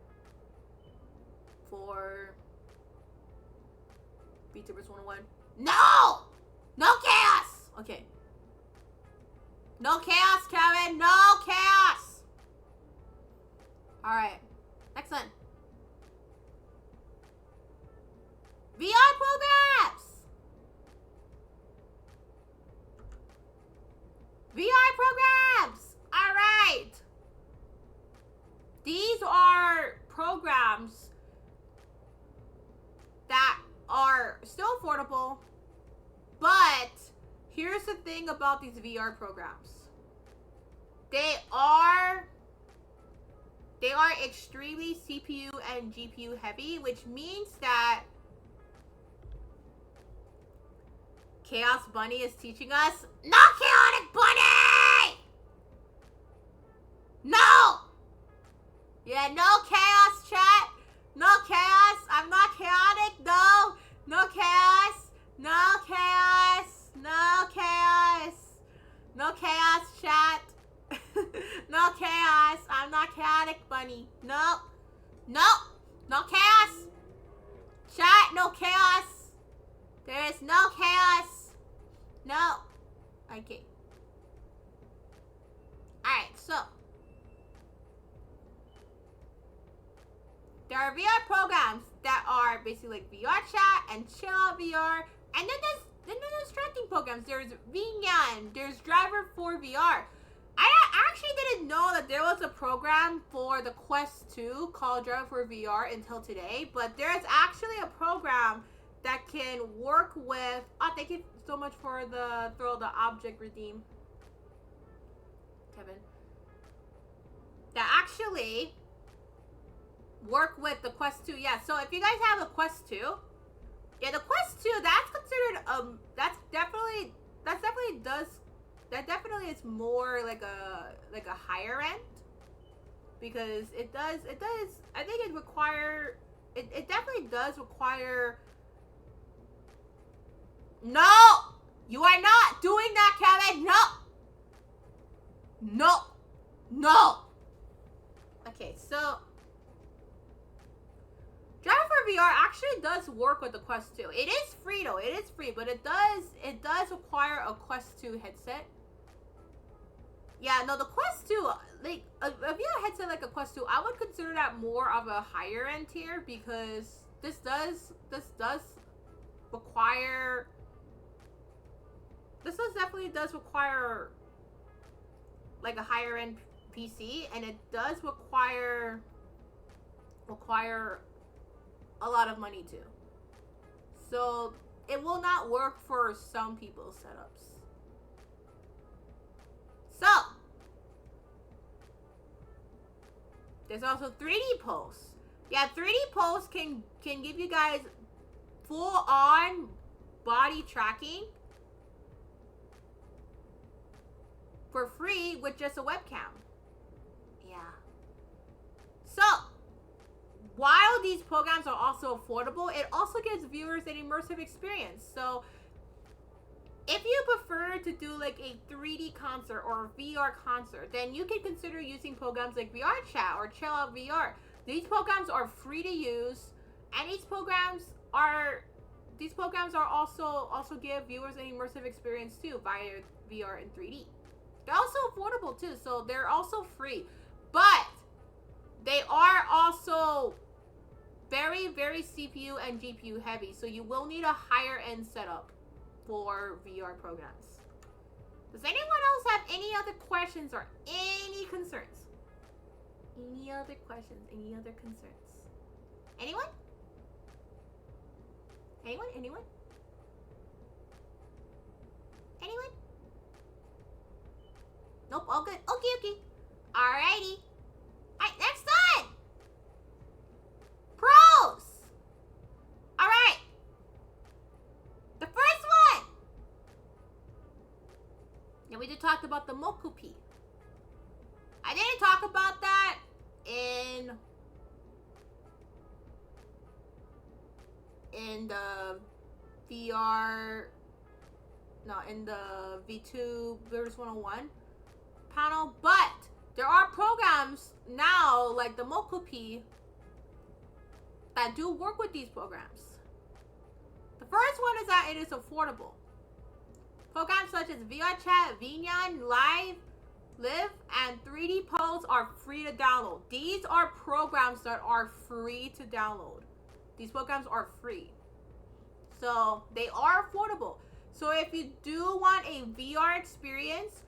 VTubers 101. No! No chaos! Okay. No chaos, Kevin! No chaos! Alright. Next one. VR programs! VR programs! Alright. These are programs that are still affordable, but here's the thing about these VR programs. They are extremely CPU and GPU heavy, which means that Chaos Bunny is teaching us not chaotic bunny! No! Yeah, no chaos, chat. No chaos. I'm not chaotic. No. No chaos. No chaos. No chaos. No chaos, chat. No chaos. I'm not chaotic, bunny. No. No. No chaos. Chat, no chaos. There is no chaos. No. Okay. Alright, so there are VR programs that are basically like VR chat and chill out VR, and then there's tracking programs. There's VNyan, there's Driver for VR. I actually didn't know that there was a program for the Quest 2 called Driver for VR until today, but there's actually a program that can work with. Oh, thank you so much for the object redeem, Kevin. That actually work with the Quest 2. Yeah, so if you guys have a Quest 2, yeah, the Quest 2, that's considered that definitely is more like a higher end, because it definitely does require. No, you are not doing that, Kevin. No. Okay, so Driver for VR actually does work with the Quest 2. It is free though. It is free, but it does require a Quest 2 headset. Yeah, no, the Quest 2, like a VR headset like a Quest 2, I would consider that more of a higher end tier, because this definitely does require like a higher end PC, and it does require a lot of money too. So it will not work for some people's setups. So there's also 3D Pulse. Yeah, 3D Pulse can give you guys full on body tracking for free with just a webcam. Yeah. So while these programs are also affordable, it also gives viewers an immersive experience. So if you prefer to do like a 3D concert or a VR concert, then you can consider using programs like VR Chat or Chill Out VR. These programs are free to use, and these programs also give viewers an immersive experience too via VR and 3D. They're also affordable too, so they're also free, but they are also very, very CPU and GPU heavy, so you will need a higher end setup for VR programs. Does anyone else have any other questions or any concerns? Any other questions? Any other concerns? Anyone? Anyone? Anyone? Anyone? Nope, all good. Okay. Alrighty. Alright, next one! Pro Then we just talked about the Mokupi. I didn't talk about that in the VR, no, in the VTuBERS 101 panel, but there are programs now like the Mokupi that do work with these programs. The first one is that it is affordable. Programs such as VR Chat, Vinyan, Live, and 3D Pose are free to download. These are programs that are free to download. These programs are free. So they are affordable. So if you do want a VR experience,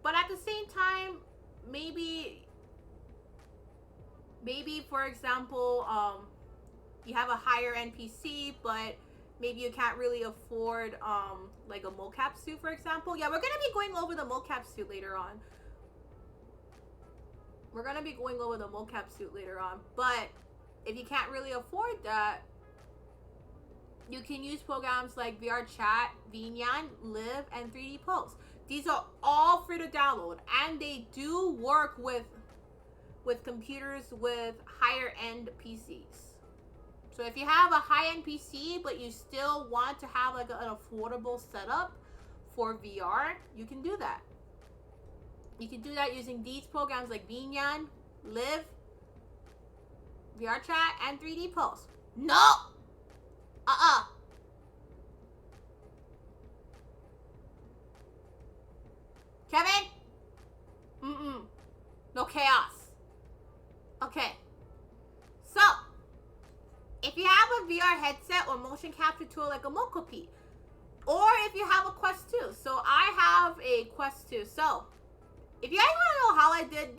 but at the same time, maybe for example, you have a higher end PC, but maybe you can't really afford like a mocap suit, for example. Yeah, we're gonna be going over the mocap suit later on. But if you can't really afford that, you can use programs like VR Chat, Vinyan, Live, and 3D Pose. These are all free to download, and they do work with computers with higher end PCs. So if you have a high-end PC, but you still want to have like an affordable setup for VR, you can do that. You can do that using these programs like Vinyan, Live, VR Chat, and 3D Pose. No! Kevin? No chaos. Okay. So, if you have a VR headset or motion capture tool like a Mokupi, or if you have a Quest 2. So I have a Quest 2. So if you guys want to know how I did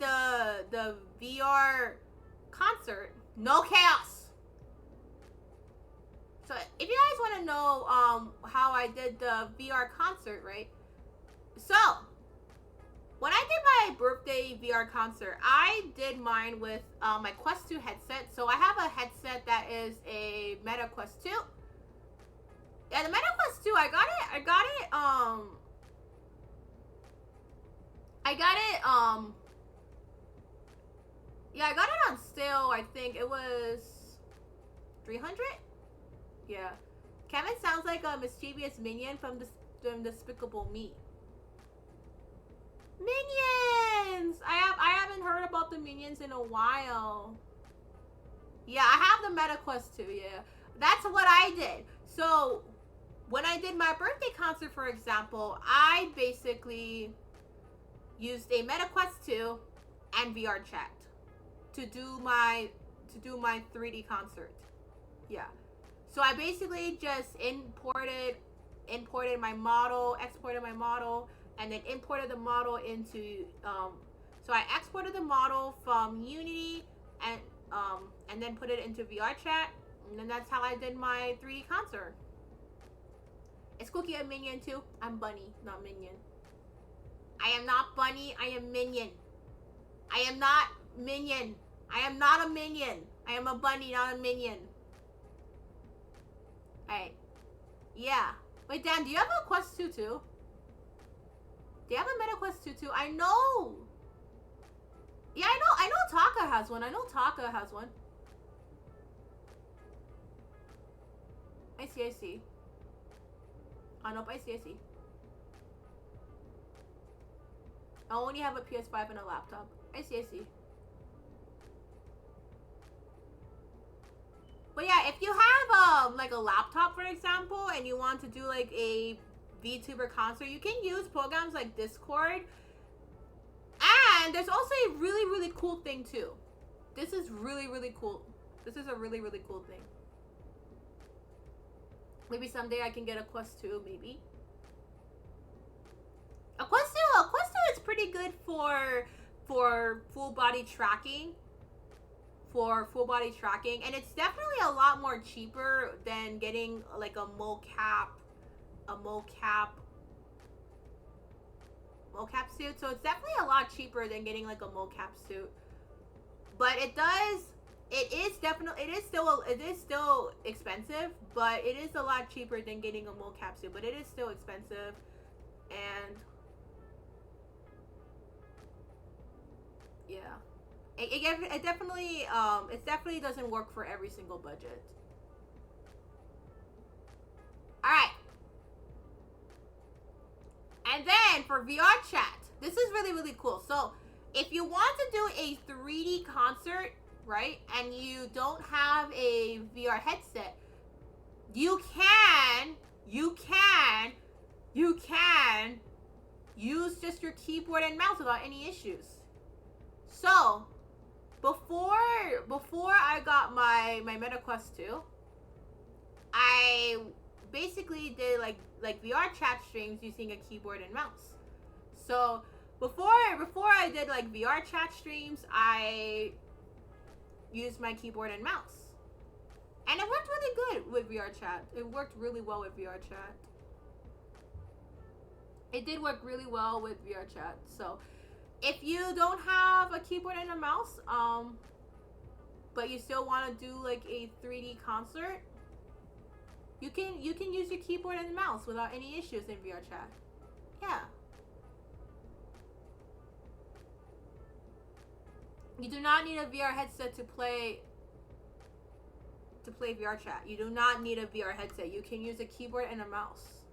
the VR concert, no chaos. So if you guys want to know how I did the VR concert, right? So when I did my birthday VR concert, I did mine with my Quest 2 headset. So I have a headset that is a Meta Quest 2. Yeah, the Meta Quest 2, I got it on sale. I think it was 300. Yeah. Kevin sounds like a mischievous minion from Despicable Me. Minions! I haven't heard about the Minions in a while. Yeah, I have the Meta Quest 2, yeah. That's what I did. So, when I did my birthday concert, for example, I basically used a Meta Quest 2 and VR Chat to do my 3D concert. Yeah. So I basically just imported my model, exported my model, and then imported the model into so I exported the model from Unity and then put it into VR Chat, and then that's how I did my 3D concert. Is Cooky a minion too? I'm Bunny, not Minion. I am not Bunny, I am Minion. I am not Minion. I am not a minion. I am a bunny, not a minion. Alright. Yeah. Wait, Dan, do you have a Quest 2 too? Do you have a Meta Quest 2 too? I know! Yeah, I know Taka has one. I know Taka has one. I see. Oh, nope, I see. I only have a PS5 and a laptop. I see. But yeah, if you have like a laptop, for example, and you want to do like a VTuber concert, you can use programs like Discord. And there's also a really cool thing too. This is really cool. This is a really cool thing. Maybe someday I can get a Quest 2, maybe. A Quest 2 is pretty good for full body tracking. And it's definitely a lot more cheaper than getting like a mocap suit. So it's definitely a lot cheaper than getting like a mocap suit. But it it is still expensive, but it is a lot cheaper than getting a mold capsule. But it is still expensive, and yeah, it definitely doesn't work for every single budget. All right. And then for VR chat, this is really, really cool. So if you want to do a 3D concert, right, and you don't have a VR headset, you can use just your keyboard and mouse without any issues. So before I got my MetaQuest 2, I basically did like VR chat streams using a keyboard and mouse. So before I did like VR chat streams, I used my keyboard and mouse, and it worked really good with VR chat. It worked really well with VR chat. It did work really well with VR chat. So if you don't have a keyboard and a mouse, but you still want to do like a 3D concert, you can use your keyboard and mouse without any issues in VR chat. Yeah. You do not need a VR headset to play VR chat. You do not need a VR headset. You can use a keyboard and a mouse.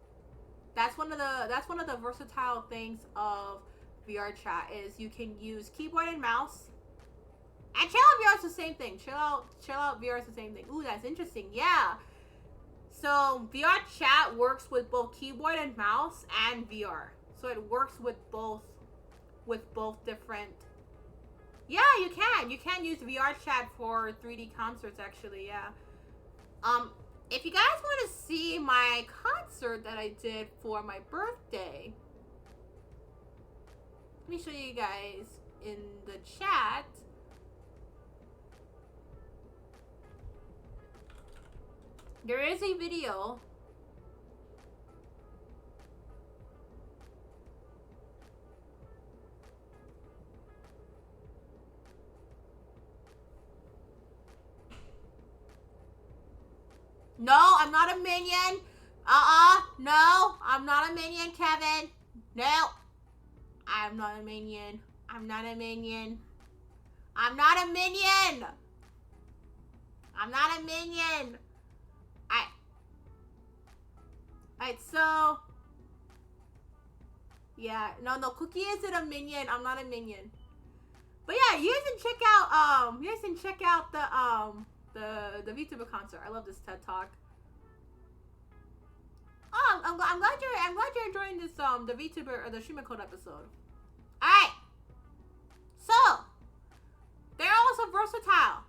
That's one of the versatile things of VR chat is you can use keyboard and mouse. And chill out VR is the same thing. Chill out VR is the same thing. Ooh, that's interesting. Yeah. So VR chat works with both keyboard and mouse and VR. So it works with both different. Yeah, you can use VR chat for 3D concerts actually. Yeah. If you guys want to see my concert that I did for my birthday, let me show you guys in the chat. There is a video. No, I'm not a minion. No, I'm not a minion, Kevin. No, I'm not a minion. I'm not a minion. I'm not a minion. I'm not a minion. Alright, so yeah, no, Cooky isn't a minion. I'm not a minion. But yeah, you guys can check out the VTuber concert. I love this TED Talk. Oh, I'm glad you're enjoying this the VTuber or the Streamer Code episode. Alright. So they're also versatile.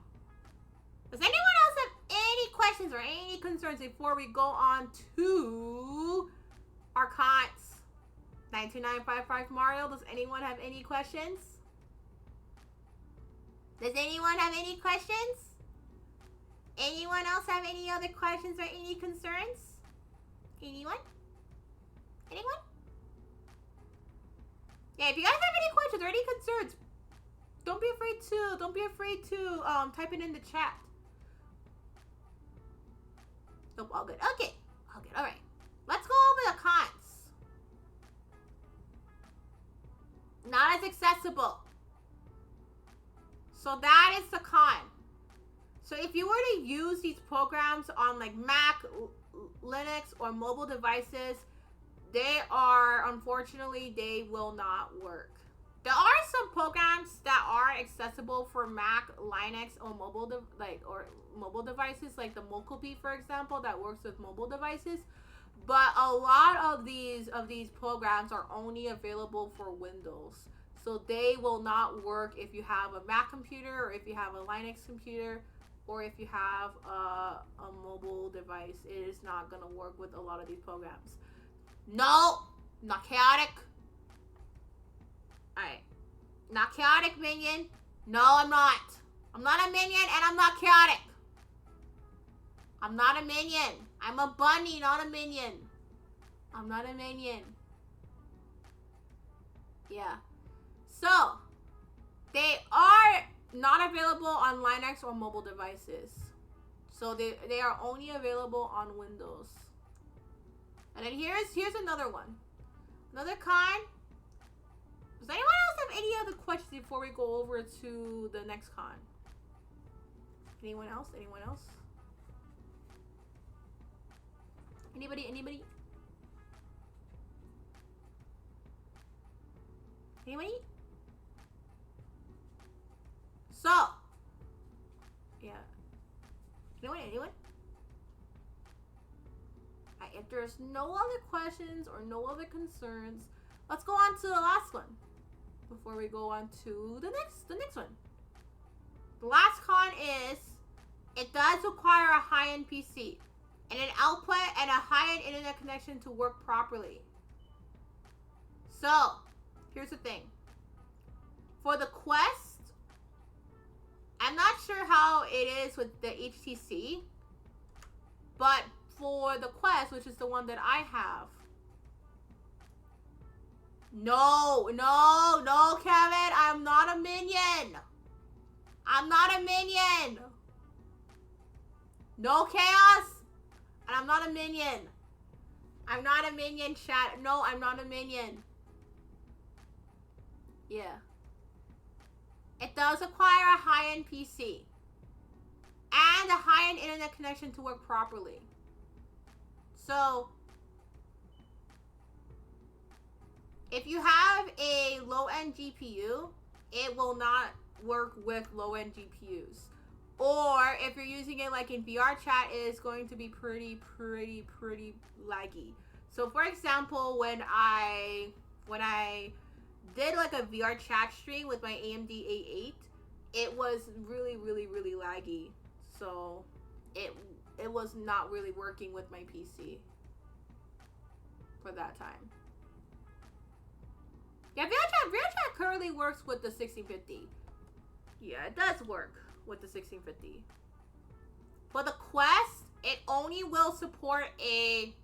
Does anyone else have any questions or any concerns before we go on to our cons? 92955 Mario, does anyone have any questions? Does anyone have any questions? Anyone else have any other questions or any concerns? Anyone? Anyone? Yeah, if you guys have any questions or any concerns, don't be afraid to type it in the chat. Nope, all good. Okay. All good. Alright. Let's go over the cons. Not as accessible. So that is the con. So if you were to use these programs on like Mac, Linux, or mobile devices, unfortunately, they will not work. There are some programs that are accessible for Mac, Linux, or mobile devices, like the Cooky, for example, that works with mobile devices. But a lot of these programs are only available for Windows, so they will not work if you have a Mac computer, or if you have a Linux computer, or if you have a mobile device. It is not gonna work with a lot of these programs. No, not chaotic. Alright. Not chaotic, minion. No, I'm not. I'm not a minion, and I'm not chaotic. I'm not a minion. I'm a bunny, not a minion. I'm not a minion. Yeah. So, they are not available on Linux or mobile devices. So they are only available on Windows. And then here's another one. Another con. Does anyone else have any other questions before we go over to the next con? Anyone else? Anyone else? Anybody? Anybody? Anybody? So, yeah. Anyone? Anyone? If there's no other questions or no other concerns, let's go on to the last one before we go on to the next one. The last con is it does require a high-end PC and an output and a high-end internet connection to work properly. So, here's the thing. For the Quest, I'm not sure how it is with the HTC, but for the Quest, which is the one that I have. No, Kevin, I'm not a minion. I'm not a minion. No chaos, and I'm not a minion. I'm not a minion, chat. No, I'm not a minion. Yeah. It does require a high-end PC and a high-end internet connection to work properly. So, if you have a low-end GPU, it will not work with low-end GPUs. Or if you're using it like in VR chat, it is going to be pretty laggy. So for example, when I did like a VR chat stream with my AMD A8, it was really laggy. So it was not really working with my PC for that time. Yeah, VR chat currently works with the 1650. Yeah, it does work with the 1650. For the Quest, it only will support a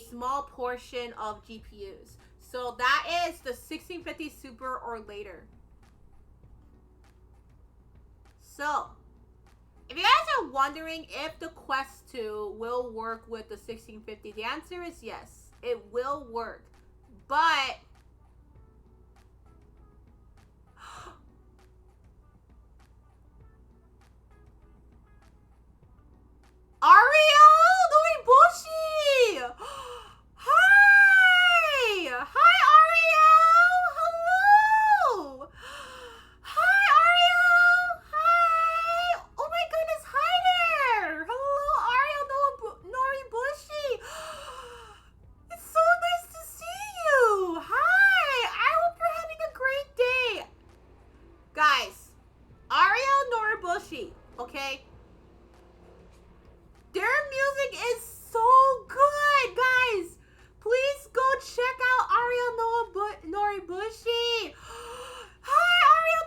small portion of GPUs. So that is the 1650 Super or later. So, if you guys are wondering if the Quest 2 will work with the 1650, the answer is yes, it will work. But Ariel Noriboshi! Hi! Hi, Ariel! Hello! Hi, Ariel! Hi! Oh my goodness, hi there! Hello, Ariel Noriboshi! It's so nice to see you! Hi! I hope you're having a great day! Guys, Ariel Noriboshi, okay? Their music is so good, guys. Please go check out Ariel Noriboshi. Hi, Ariel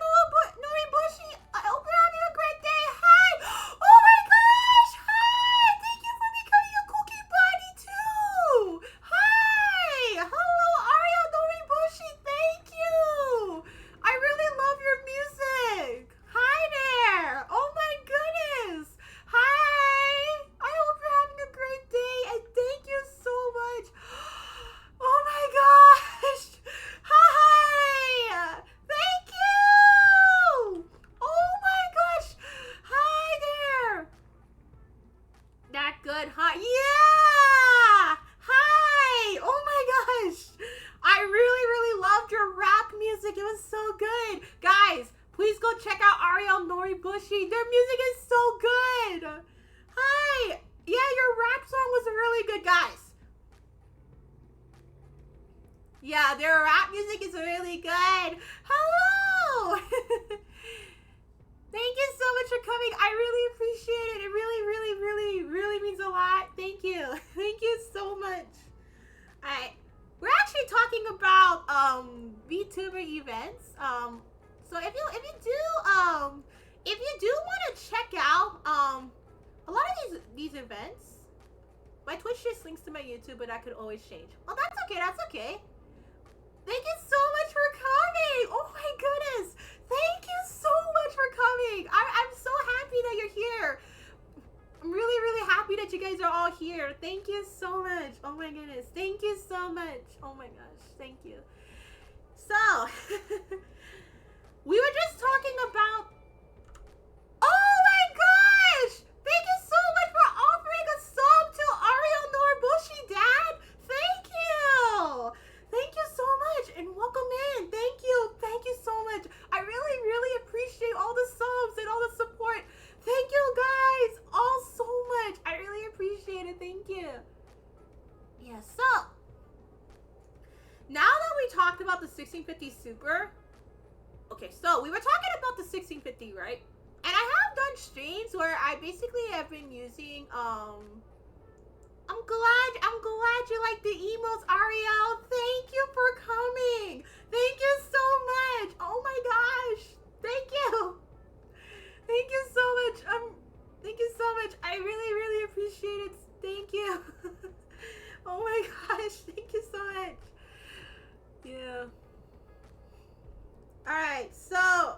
Noriboshi. I hope you're having a great day. Hi. Oh my gosh. Hi. Thank you for becoming a Cooky buddy too. Hi. Hello, Ariel Noriboshi. Thank you. I really love your music. Hi there. Oh my goodness. Hi. I hope you're having a great day and thank you so much. Oh my gosh. Hi. Thank you. Oh my gosh. Hi there. That good, huh? Yeah. Hi. Oh my gosh. I really loved your rap music. It was so good. Guys, please go check out Ariel Noriboshi. Their music is so good. Hi! Yeah, your rap song was really good, guys. Yeah, their rap music is really good. Hello! Thank you so much for coming. I really appreciate it. It really means a lot. Thank you. Thank you so much. Alright. We're actually talking about VTuber events. So if you do want to check out a lot of these events, my Twitch just links to my YouTube, but that could always change. Well, that's okay. That's okay. Thank you so much for coming. Oh my goodness. Thank you happy that you're here. I'm really, really happy that you guys are all here. Thank you so much. Oh my goodness. Thank you so much. Oh my gosh. Thank you. So, we were just talking about... Oh my gosh! Thank you so much for offering a sub to Ariel Noribushi, Dad. Thank you. Thank you so much. And welcome in. Thank you. Thank you so much. I really, really appreciate all the subs and all the support. Thank you guys all so much. I really appreciate it. Thank you. Yeah, so now that we talked about the 1650 Super, okay, so we were talking about the 1650, right? And I have done streams where I basically have been using, I'm glad you like the emotes, Ariel. Thank you for coming. Thank you so much. Oh my gosh. Thank you. Thank you so much. Thank you so much. I really, really appreciate it. Thank you. Oh my gosh. Thank you so much. Yeah. All right. So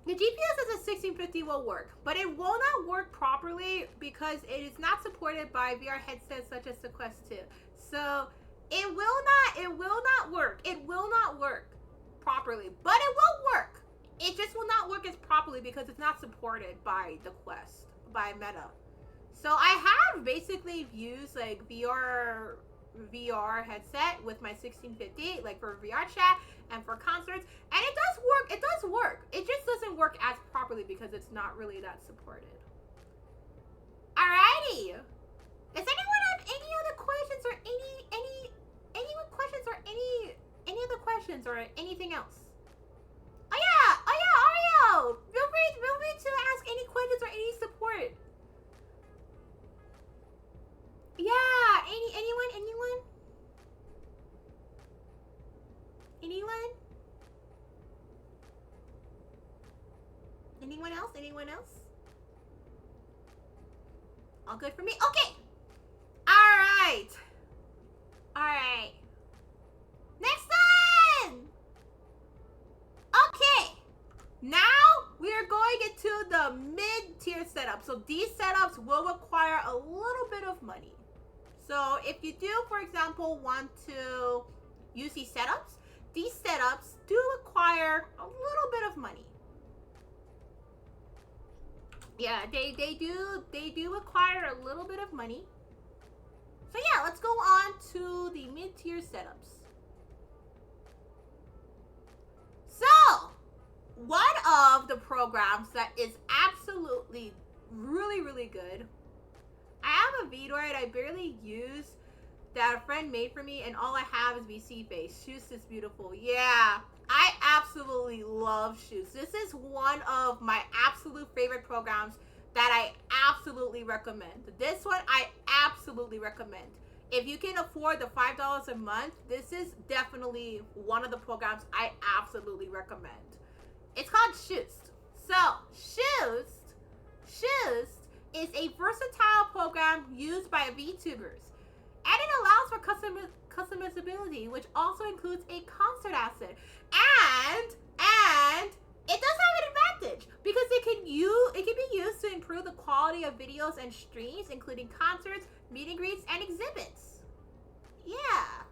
the GPS as a 1650 will work, but it will not work properly because it is not supported by VR headsets such as the Quest 2. So it will not work. It will not work properly, but it will work. It just will not work as properly because it's not supported by the Quest, by Meta. So I have basically used like VR headset with my 1650, like for VR chat and for concerts, and it does work. It does work. It just doesn't work as properly because it's not really that supported. Alrighty. Does anyone have any other questions or any questions or any other questions or anything else? Oh yeah, Ario! Feel free to ask any questions or any support. Yeah, anyone? Anyone else? All good for me? Okay! Alright. Next one! Okay. Now we are going into the mid-tier setup. So these setups will require a little bit of money. So if you do, for example, want to use these setups do require a little bit of money. Yeah, they do require a little bit of money. So yeah, let's go on to the mid-tier setups. So, one of the programs that is absolutely really, really good. I have a Vroid I barely use that a friend made for me, and all I have is VC Face. Shoes is beautiful. Yeah, I absolutely love Shoes. This is one of my absolute favorite programs that I absolutely recommend. This one I absolutely recommend. If you can afford the $5 a month, this is definitely one of the programs I absolutely recommend. It's called Shoes. So, Shoes is a versatile program used by VTubers. And it allows for customizability, which also includes a concert asset. And it does have an advantage because it can be used to improve the quality of videos and streams, including concerts, meet and greets, and exhibits. Yeah.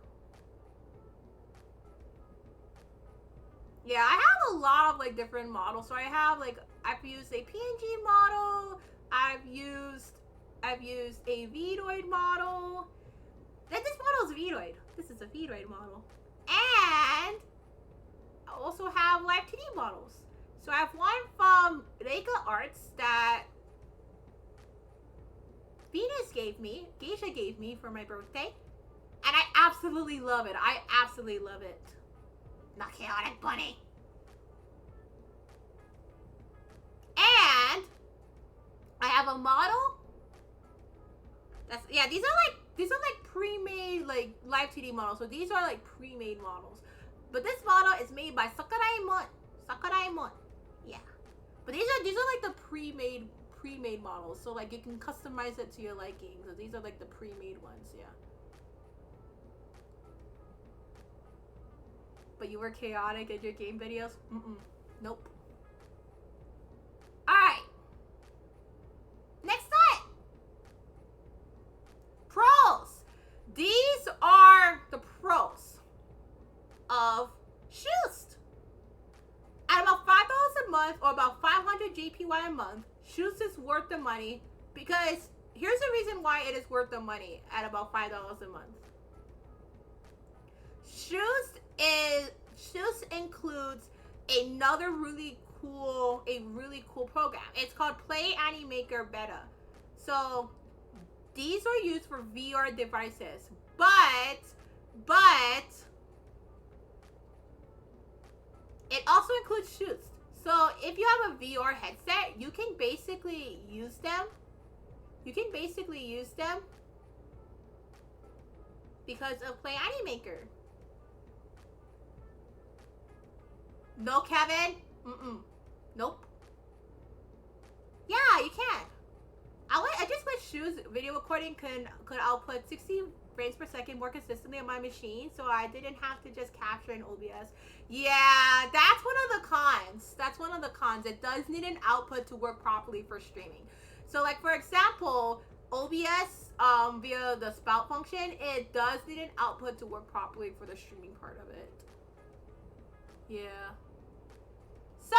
Yeah, I have a lot of like different models. So I've used a PNG model. I've used a Vroid model. This model is Vroid. This is a Vroid model. And I also have live 2D models. So I have one from Reika Arts that Geisha gave me for my birthday. And I absolutely love it. Not chaotic bunny. And I have a model. These are like pre-made like live 2D models. So these are like pre-made models. But this model is made by Sakuraimon. Yeah. But these are like the pre-made models. So like you can customize it to your liking. So these are like the pre-made ones, yeah. but you were chaotic in your game videos. Nope. Alright. Next up. Pros. These are the pros of Shoost. At about $5 a month or about 500 JPY a month, Shoost is worth the money because here's the reason why it is worth the money at about $5 a month. Shoost includes another really cool program. It's called Play Animaker Beta. So these are used for VR devices, but it also includes Shoost. So if you have a VR headset, you can basically use them. Because of Play Animaker. No, Kevin. Nope. Yeah, you can. I just wish Shoost video recording could output 60 frames per second more consistently on my machine, so I didn't have to just capture in OBS. Yeah, that's one of the cons. It does need an output to work properly for streaming. So like for example, OBS via the spout function, it does need an output to work properly for the streaming part of it. Yeah. So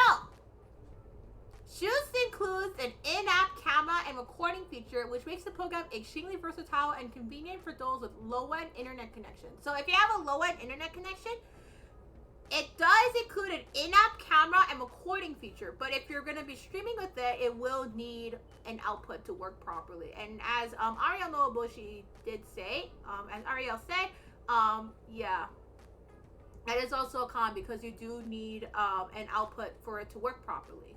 Shoost includes an in-app camera and recording feature, which makes the program extremely versatile and convenient for those with low-end internet connection. So if you have a low-end internet connection, it does include an in-app camera and recording feature, but if you're going to be streaming with it, it will need an output to work properly. And as Ariel Nobushi did say, as Ariel said, yeah, that is also a con because you do need an output for it to work properly.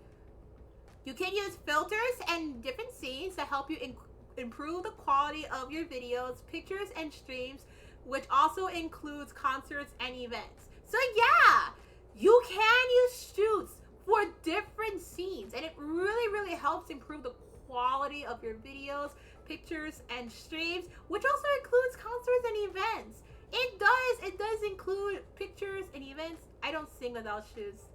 You can use filters and different scenes to help you improve the quality of your videos, pictures, and streams, which also includes concerts and events. So yeah, you can use Shoost for different scenes, and it really helps improve the quality of your videos, pictures, and streams, which also includes concerts and events. It does include pictures and events. I don't sing without Shoost.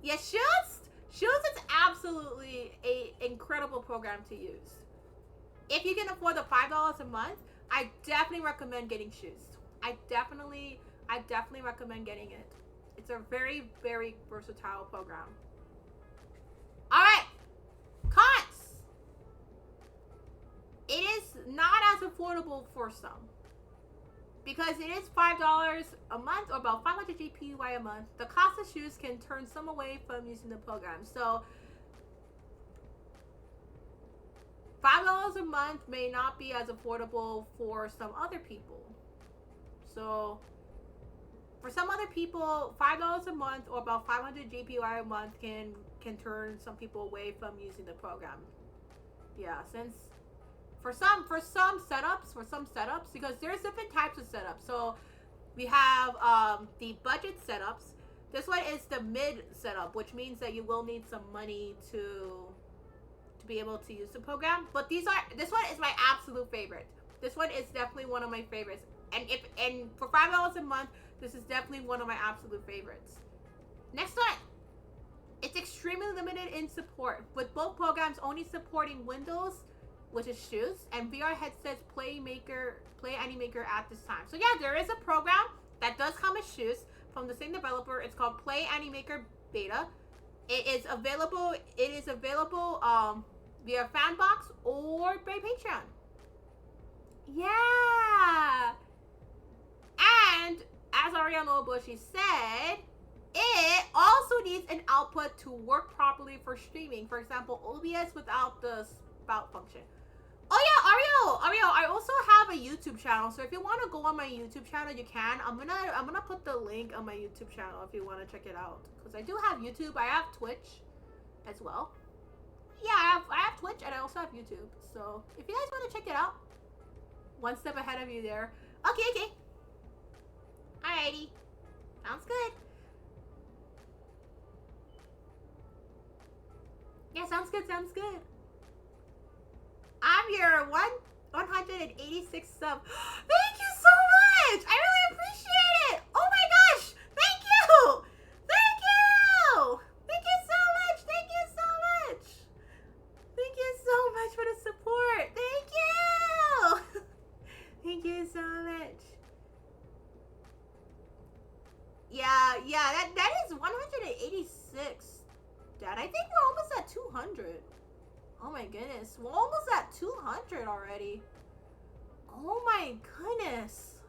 Yeah, Shoost is absolutely an incredible program to use. If you can afford the $5 a month, I definitely recommend getting Shoost. I definitely recommend getting it. It's a very versatile program. Alright, cons. It is not as affordable for some. Because it is $5 a month or about 500 JPY a month, the cost of Shoost can turn some away from using the program. So $5 a month may not be as affordable for some other people. So for some other people, $5 a month or about 500 JPY a month can turn some people away from using the program. Yeah, since for some setups, because there's different types of setups. So we have the budget setups. This one is the mid setup, which means that you will need some money to be able to use the program. But this one is my absolute favorite. This one is definitely one of my favorites. And for $5 a month, this is definitely one of my absolute favorites. Next one. It's extremely limited in support, with both programs only supporting Windows, which is Shoost, and VR headsets Play Animaker at this time. So yeah, there is a program that does come with Shoost from the same developer. It's called Play Animaker Beta. It is available via Fanbox or by Patreon. Yeah. And as Ariel Nobushi said, it also needs an output to work properly for streaming. For example, OBS without the spout function. Oh yeah, Ariel, I also have a YouTube channel. So if you want to go on my YouTube channel, you can. I'm gonna put the link on my YouTube channel if you want to check it out. Because I do have YouTube. I have Twitch as well. Yeah, I have Twitch and I also have YouTube. So if you guys want to check it out, one step ahead of you there. Okay. Alrighty. Sounds good. Yeah, sounds good. I'm your 186 sub. Thank you so much! I really appreciate it! Oh my gosh! Thank you! for the support. Thank you. Thank you so much. Yeah, that is 186. Dad, I think we're almost at 200. Oh my goodness, we're almost at 200 already. Oh my goodness.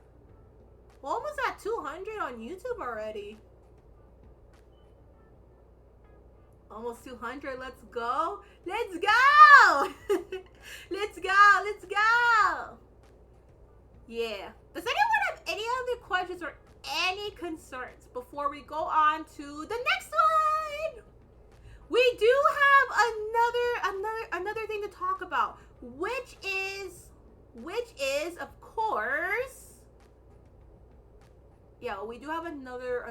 We're almost at 200 on YouTube already. Almost 200, let's go. Let's go. Let's go, let's go. Yeah. Does anyone have any other questions or any concerns before we go on to the next one? We do have another thing to talk about, which is of course, yeah, we do have another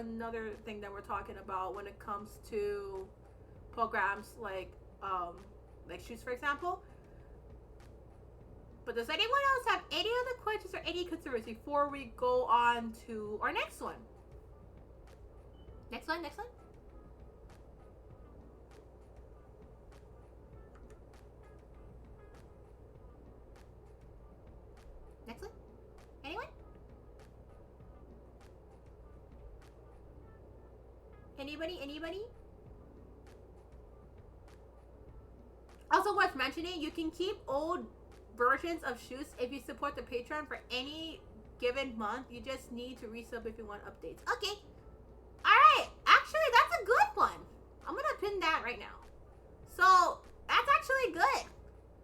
thing that we're talking about when it comes to programs like shoes, for example. But does anyone else have any other questions or any concerns before we go on to our next one? Next one. Next one. Anyone? Anybody? Also worth mentioning, you can keep old versions of shoes if you support the Patreon for any given month. You just need to resub if you want updates. Okay. Alright. Actually, that's a good one. I'm gonna pin that right now. So, that's actually good.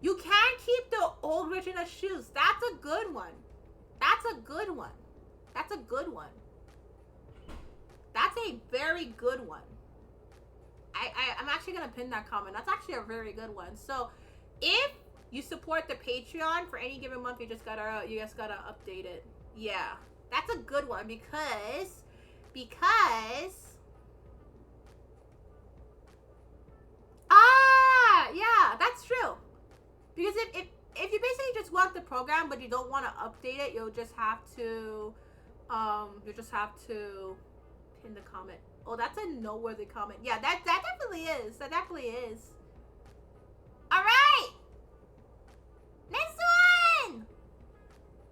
You can keep the old version of shoes. That's a good one. That's a good one. That's a good one. That's a very good one. I'm actually gonna pin that comment. That's actually a very good one. So if you support the Patreon for any given month, you just gotta update it. Yeah, that's a good one because yeah, that's true. Because if you basically just want the program but you don't want to update it, you'll just have to pin the comment. Oh, that's a noteworthy comment. Yeah, that definitely is. That definitely is. All right. Next one.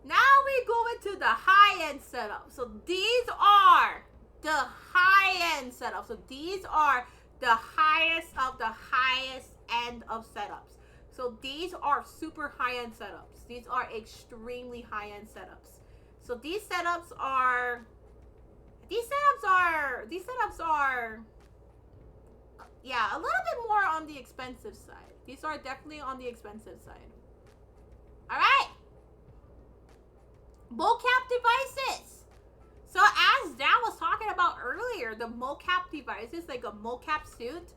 Now we go into the high-end setup. So these are the high-end setup. So these are the highest of the highest end of setups. So these are super high-end setups. These are extremely high-end setups. So these setups are yeah, a little bit more on the expensive side. These are definitely on the expensive side. All right. Mocap devices. So as Dan was talking about earlier, the mocap devices, like a mocap suit,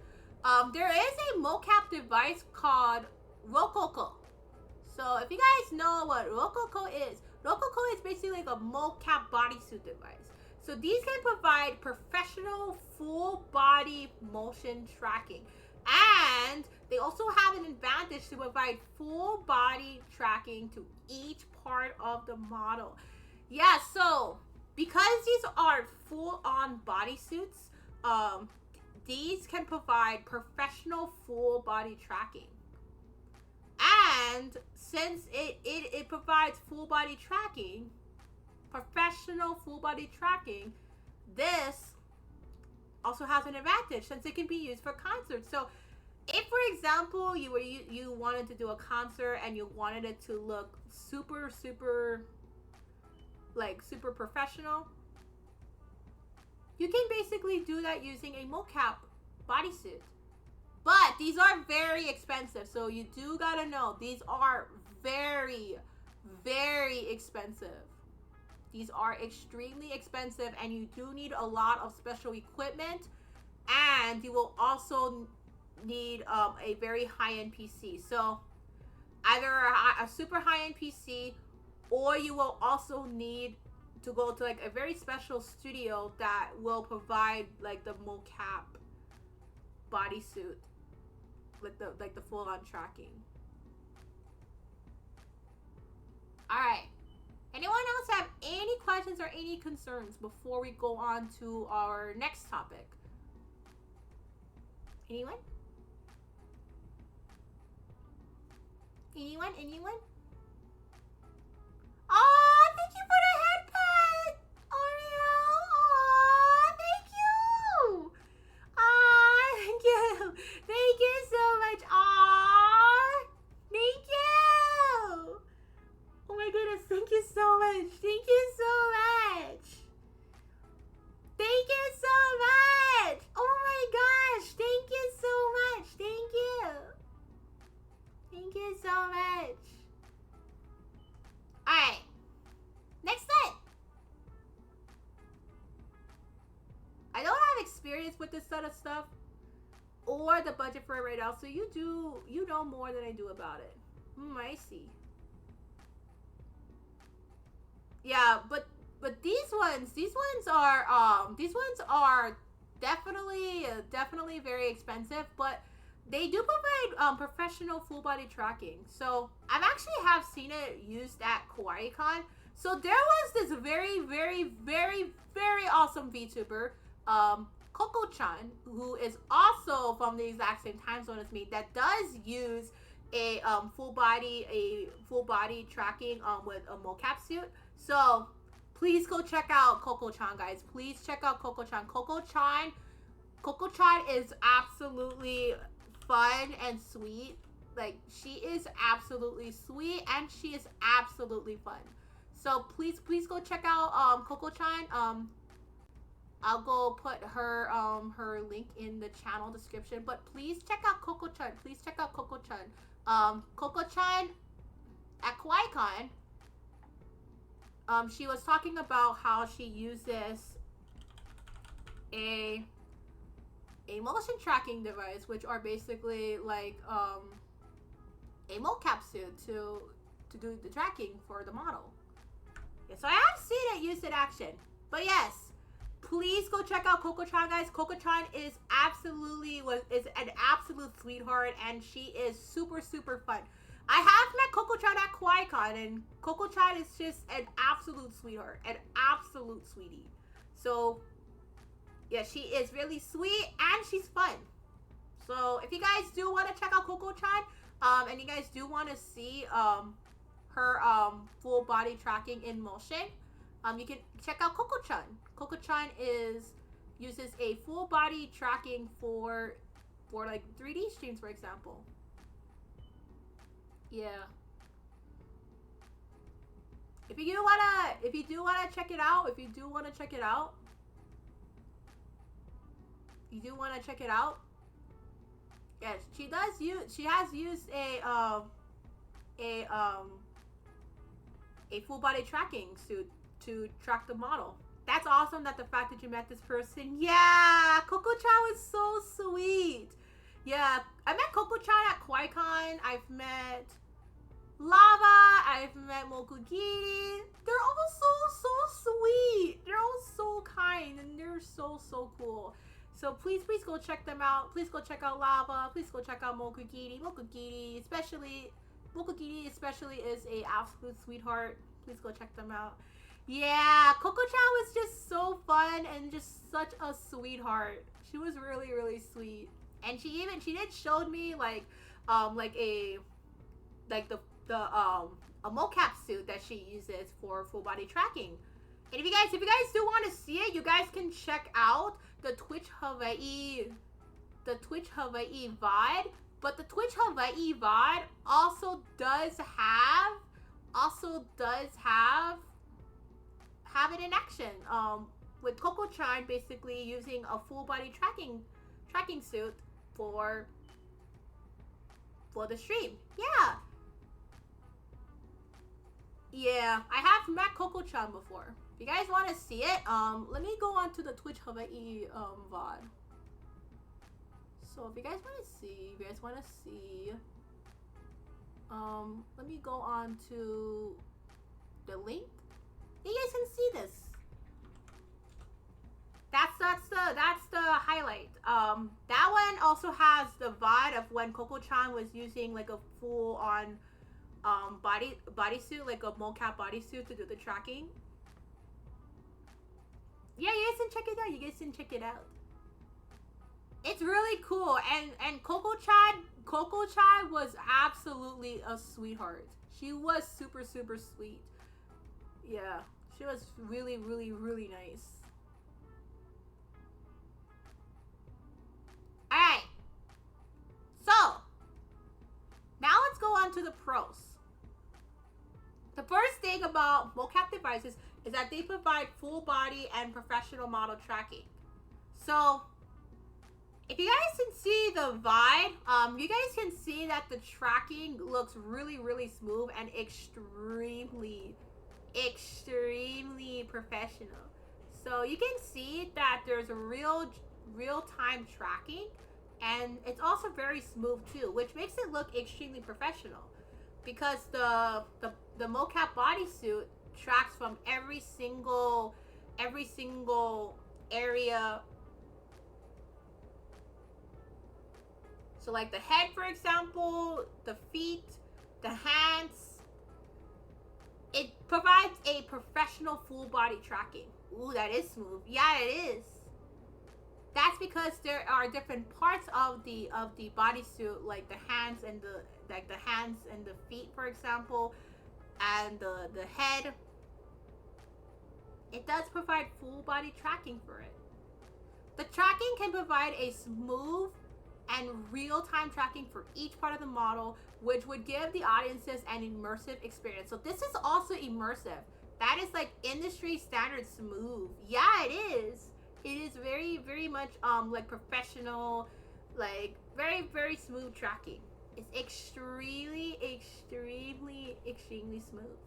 there is a mocap device called Rococo. So if you guys know what Rococo is basically like a mocap bodysuit device. So these can provide professional full body motion tracking. And they also have an advantage to provide full body tracking to each part of the model. Yeah, so because these are full-on bodysuits, these can provide professional full body tracking. And since it provides full body tracking, professional full body tracking, this also has an advantage since it can be used for concerts. So if, for example, you wanted to do a concert and you wanted it to look super professional, you can basically do that using a mocap bodysuit. But these are very expensive, so you do gotta know these are very, very expensive. These are extremely expensive, and you do need a lot of special equipment, and you will also need a very high-end PC. So either a super high-end PC, or you will also need to go to like a very special studio that will provide like the mocap bodysuit, like the full-on tracking. All right. Anyone else have any questions or any concerns before we go on to our next topic? Anyone? Anyone? Anyone? Oh, thank you for the headband, Oreo. Oh, thank you. Thank you. Thank you so much. Thank you. Oh my goodness, thank you so much. Thank you so much. Thank you so much. Oh my gosh, thank you so much. Thank you. Thank you so much. Alright. Next set. I don't have experience with this sort of stuff or the budget for it right now, so you know more than I do about it. I see. Yeah, but these ones are definitely very expensive, but they do provide professional full body tracking. So I've actually have seen it used at KawaiiCon. So there was this very awesome VTuber, Coco-chan, who is also from the exact same time zone as me, that does use a full body tracking with a mocap suit. So please go check out Coco-chan, guys. Please check out Coco-chan. Coco-chan is absolutely fun and sweet. Like, she is absolutely sweet and she is absolutely fun. So please go check out Coco-chan. I'll go put her her link in the channel description. But please check out Coco-chan. Please check out Coco-chan. Coco-chan at KawaiiCon, she was talking about how she uses a motion tracking device, which are basically like a mocap suit to do the tracking for the model. Yeah, so I have seen it used in action. But yes, please go check out Coco-chan, guys. Coco-chan is an absolute sweetheart, and she is super fun. I have met Coco-chan at KawaiiCon, and Coco-chan is just an absolute sweetheart, an absolute sweetie. So yeah, she is really sweet and she's fun. So if you guys do want to check out Coco-chan, and you guys do want to see her full body tracking in motion, you can check out Coco-chan. Coco-chan uses a full body tracking for like 3D streams, for example. Yeah. If you do wanna check it out, yes, she has used a full body tracking suit to track the model. That's awesome. That the fact that you met this person. Yeah, Coco-chan was so sweet. Yeah, I met Coco-chan at KawaiiCon. I've met Lava. I've met Mokugiri. They're all so sweet. They're all so kind, and they're so cool. So please go check them out. Please go check out Lava. Please go check out Mokugiri. Mokugiri especially is a absolute sweetheart. Please go check them out. Yeah, Coco-chan was just so fun and just such a sweetheart. She was really sweet. And she did showed me like a mocap suit that she uses for full body tracking. And if you guys do want to see it, you guys can check out the Twitch Hawaii VOD. But the Twitch Hawaii VOD also does have it in action. With Coco-chan basically using a full body tracking suit for the stream. Yeah, I have met Coco-chan before. If you guys want to see it, let me go on to the Twitch Hawaii VOD. So if you guys want to see, let me go on to the link. You guys can see this. That's the highlight. That one also has the VOD of when Coco-chan was using like a full on bodysuit, like a mocap bodysuit to do the tracking. Yeah, you guys can check it out. It's really cool, and Coco-chan Coco Chai was absolutely a sweetheart. She was super, super sweet. Yeah, she was really, really, really nice. Alright. So, now let's go on to the pros. The first thing about mocap devices is that they provide full body and professional model tracking. So, if you guys can see the vibe, you guys can see that the tracking looks really, really smooth and extremely, extremely professional. So you can see that there's a real-time tracking, and it's also very smooth too, which makes it look extremely professional, because the mocap bodysuit tracks from every single area. So like the head, for example, the feet, the hands. It provides a professional full body tracking. Ooh, that is smooth. Yeah, it is. That's because there are different parts of the bodysuit, like the hands and the feet, for example, and the head. It does provide full body tracking for it. The tracking can provide a smooth and real-time tracking for each part of the model, which would give the audiences an immersive experience. So this is also immersive. That is like industry standard smooth. Yeah, it is. It is very, very much like professional, like very, very smooth tracking. It's extremely, extremely, extremely smooth.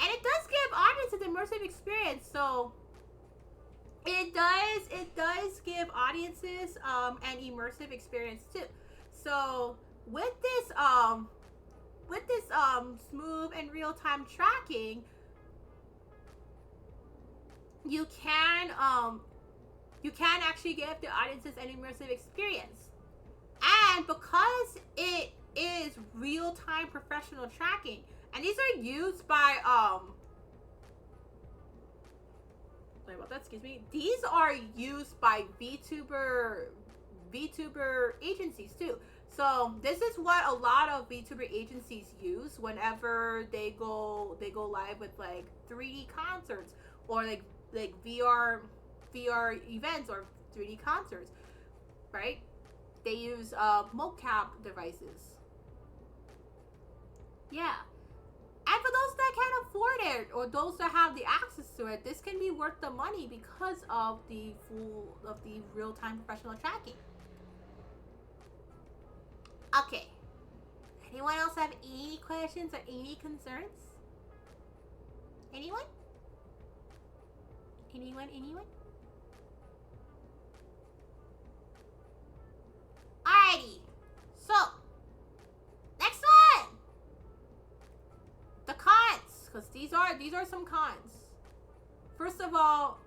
And it does give audiences an immersive experience. So it does give audiences an immersive experience too. So with this smooth and real-time tracking, you can actually give the audiences an immersive experience. And because it is real-time professional tracking, and these are used by sorry about that, excuse me. These are used by VTuber agencies too. So this is what a lot of VTuber agencies use whenever they go live with like 3D concerts or like VR events or 3D concerts, right? They use mocap devices. Yeah. And for those that can't afford it, or those that have the access to it, this can be worth the money because of the real-time professional tracking. Okay. Anyone else have any questions or any concerns? Anyone? Anyone? Alrighty. So, next one. The cons, because these are some cons. First of all,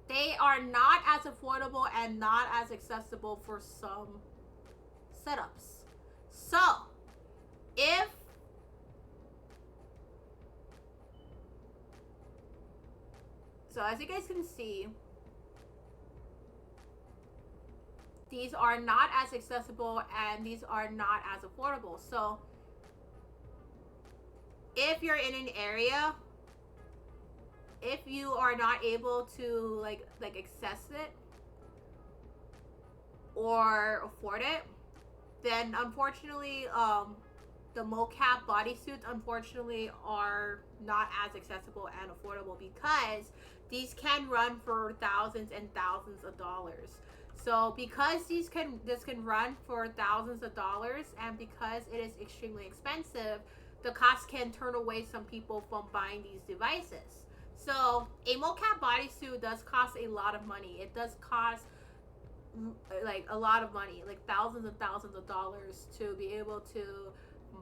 they are not as affordable and not as accessible for some setups. So, as you guys can see, these are not as accessible and these are not as affordable. So, if you're in an area, if you are not able to like access it or afford it, then unfortunately the mocap bodysuits unfortunately are not as accessible and affordable, because these can run for thousands and thousands of dollars. So because this can run for thousands of dollars, and because it is extremely expensive, the cost can turn away some people from buying these devices. So a mocap bodysuit does cost a lot of money. It does cost like a lot of money, like thousands and thousands of dollars to be able to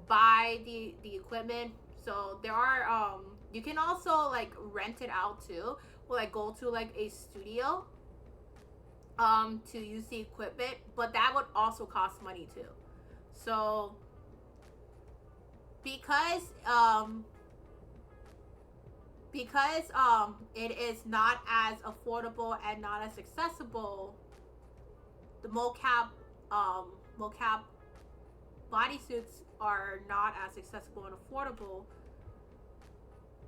buy the equipment. So there are you can also like rent it out too, or like go to like a studio to use the equipment, but that would also cost money too. So because it is not as affordable and not as accessible, the mocap bodysuits are not as accessible and affordable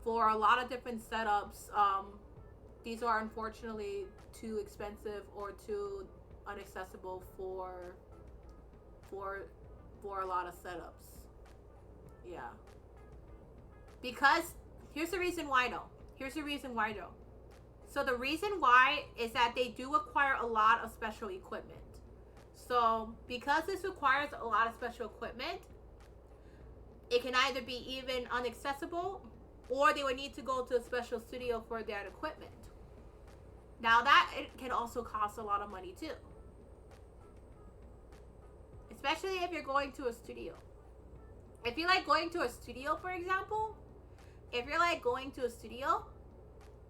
for a lot of different setups. These are unfortunately too expensive or too inaccessible for a lot of setups. Yeah. Because here's the reason why though. So the reason why is that they do require a lot of special equipment. So because this requires a lot of special equipment, it can either be even inaccessible or they would need to go to a special studio for that equipment. Now that it can also cost a lot of money too. Especially if you're going to a studio. If you like going to a studio, for example, if you're like going to a studio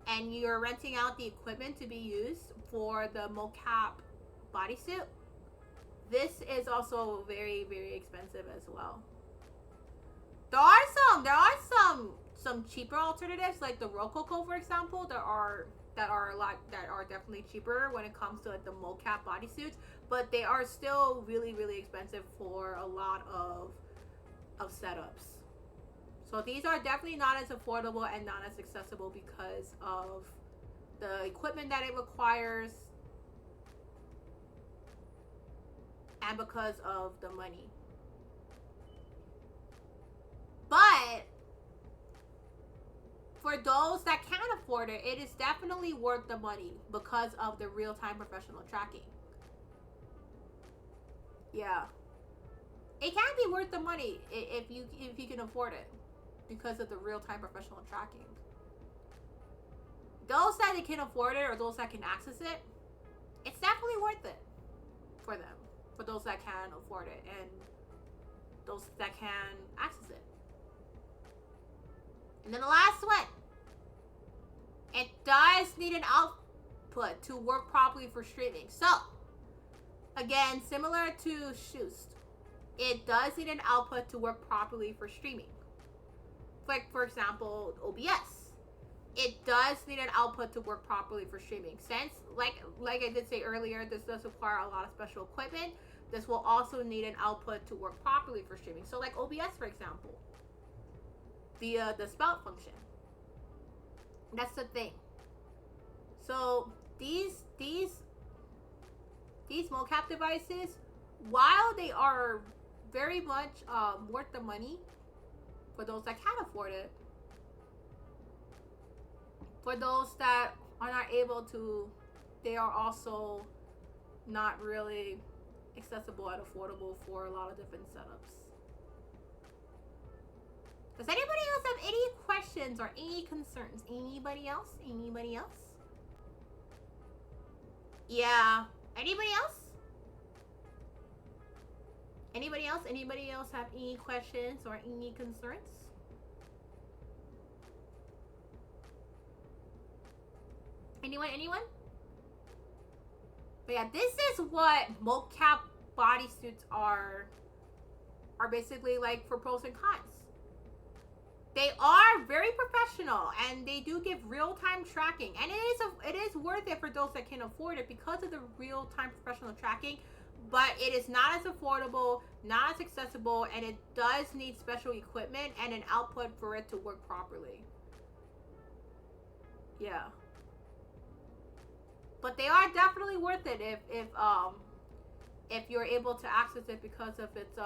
and you're renting out the equipment to be used for the mocap bodysuit, this is also very, very expensive as well. There are some cheaper alternatives, like the Rococo, for example, that are definitely cheaper when it comes to like the mocap bodysuits, but they are still really, really expensive for a lot of setups. So these are definitely not as affordable and not as accessible because of the equipment that it requires and because of the money. But for those that can afford it, it is definitely worth the money because of the real-time professional tracking. Yeah. It can be worth the money if you can afford it because of the real-time professional tracking. Those that can afford it or those that can access it, it's definitely worth it for them. For those that can afford it and those that can access it. And then the last one. It does need an output to work properly for streaming. So, again, similar to Shoost, it does need an output to work properly for streaming. Like, for example, OBS. It does need an output to work properly for streaming. Since, like I did say earlier, this does require a lot of special equipment. This will also need an output to work properly for streaming. So, like OBS, for example, via the spout function. That's the thing. So these mocap devices, while they are very much worth the money for those that can afford it, for those that are not able to, they are also not really accessible and affordable for a lot of different setups. Does anybody else have any questions or any concerns? Anybody else? Anybody else? Yeah. Anybody else? Anybody else? Anybody else have any questions or any concerns? Anyone? Anyone? But yeah, this is what mocap bodysuits are basically like for pros and cons. They are very professional and they do give real-time tracking, and it is worth it for those that can afford it because of the real-time professional tracking, but it is not as affordable, not as accessible, and it does need special equipment and an output for it to work properly. Yeah. But they are definitely worth it if you're able to access it because of its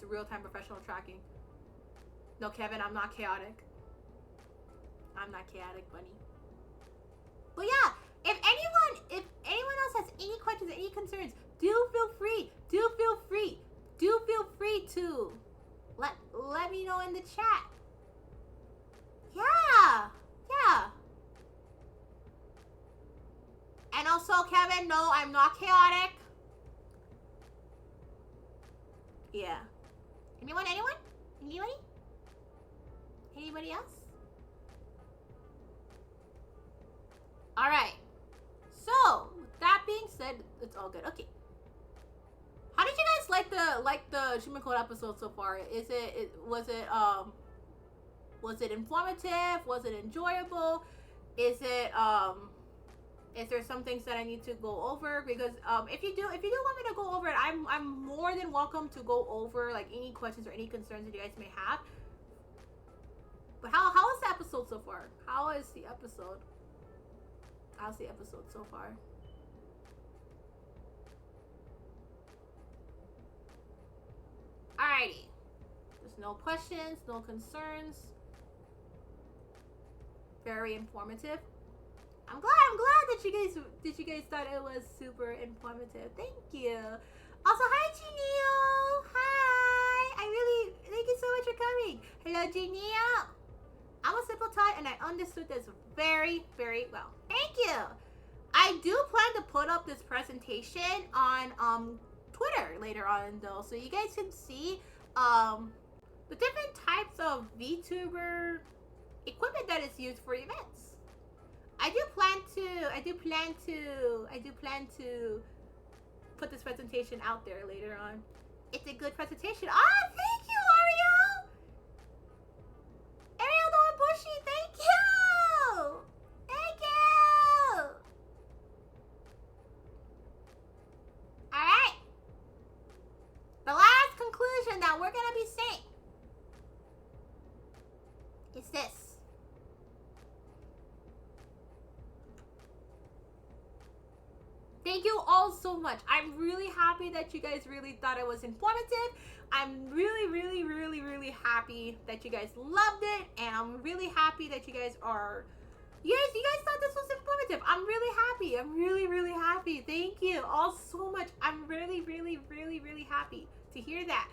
real-time professional tracking. No, Kevin, I'm not chaotic. I'm not chaotic, bunny. But yeah, if anyone else has any questions, any concerns, do feel free to let me know in the chat. Yeah. And also, Kevin, no, I'm not chaotic. Yeah. Anyone? Anybody? Anybody else? All right. So, with that being said, it's all good. Okay. How did you guys like the Streaming Code episode so far? Was it informative? Was it enjoyable? Is it Is there some things that I need to go over? Because if you do want me to go over it, I'm more than welcome to go over like any questions or any concerns that you guys may have. But how is the episode so far? How is the episode? How's the episode so far? Alrighty. There's no questions, no concerns. Very informative. I'm glad that you guys thought it was super informative. Thank you. Also, hi Janelle. Hi. Thank you so much for coming. Hello Janelle. I'm a simple type and I understood this very, very well. Thank you. I do plan to put up this presentation on Twitter later on though, so you guys can see the different types of VTuber equipment that is used for events. I do plan to put this presentation out there later on. It's a good presentation. Ah, thank you, Ariel! Ariel Noabushi, thank you! Thank you! Alright. The last conclusion that we're gonna be saying is this. Thank you all so much. I'm really happy that you guys really thought it was informative. I'm really happy that you guys loved it, and I'm really happy that you guys thought this was informative. I'm really happy. I'm really happy. Thank you all so much. I'm really happy to hear that.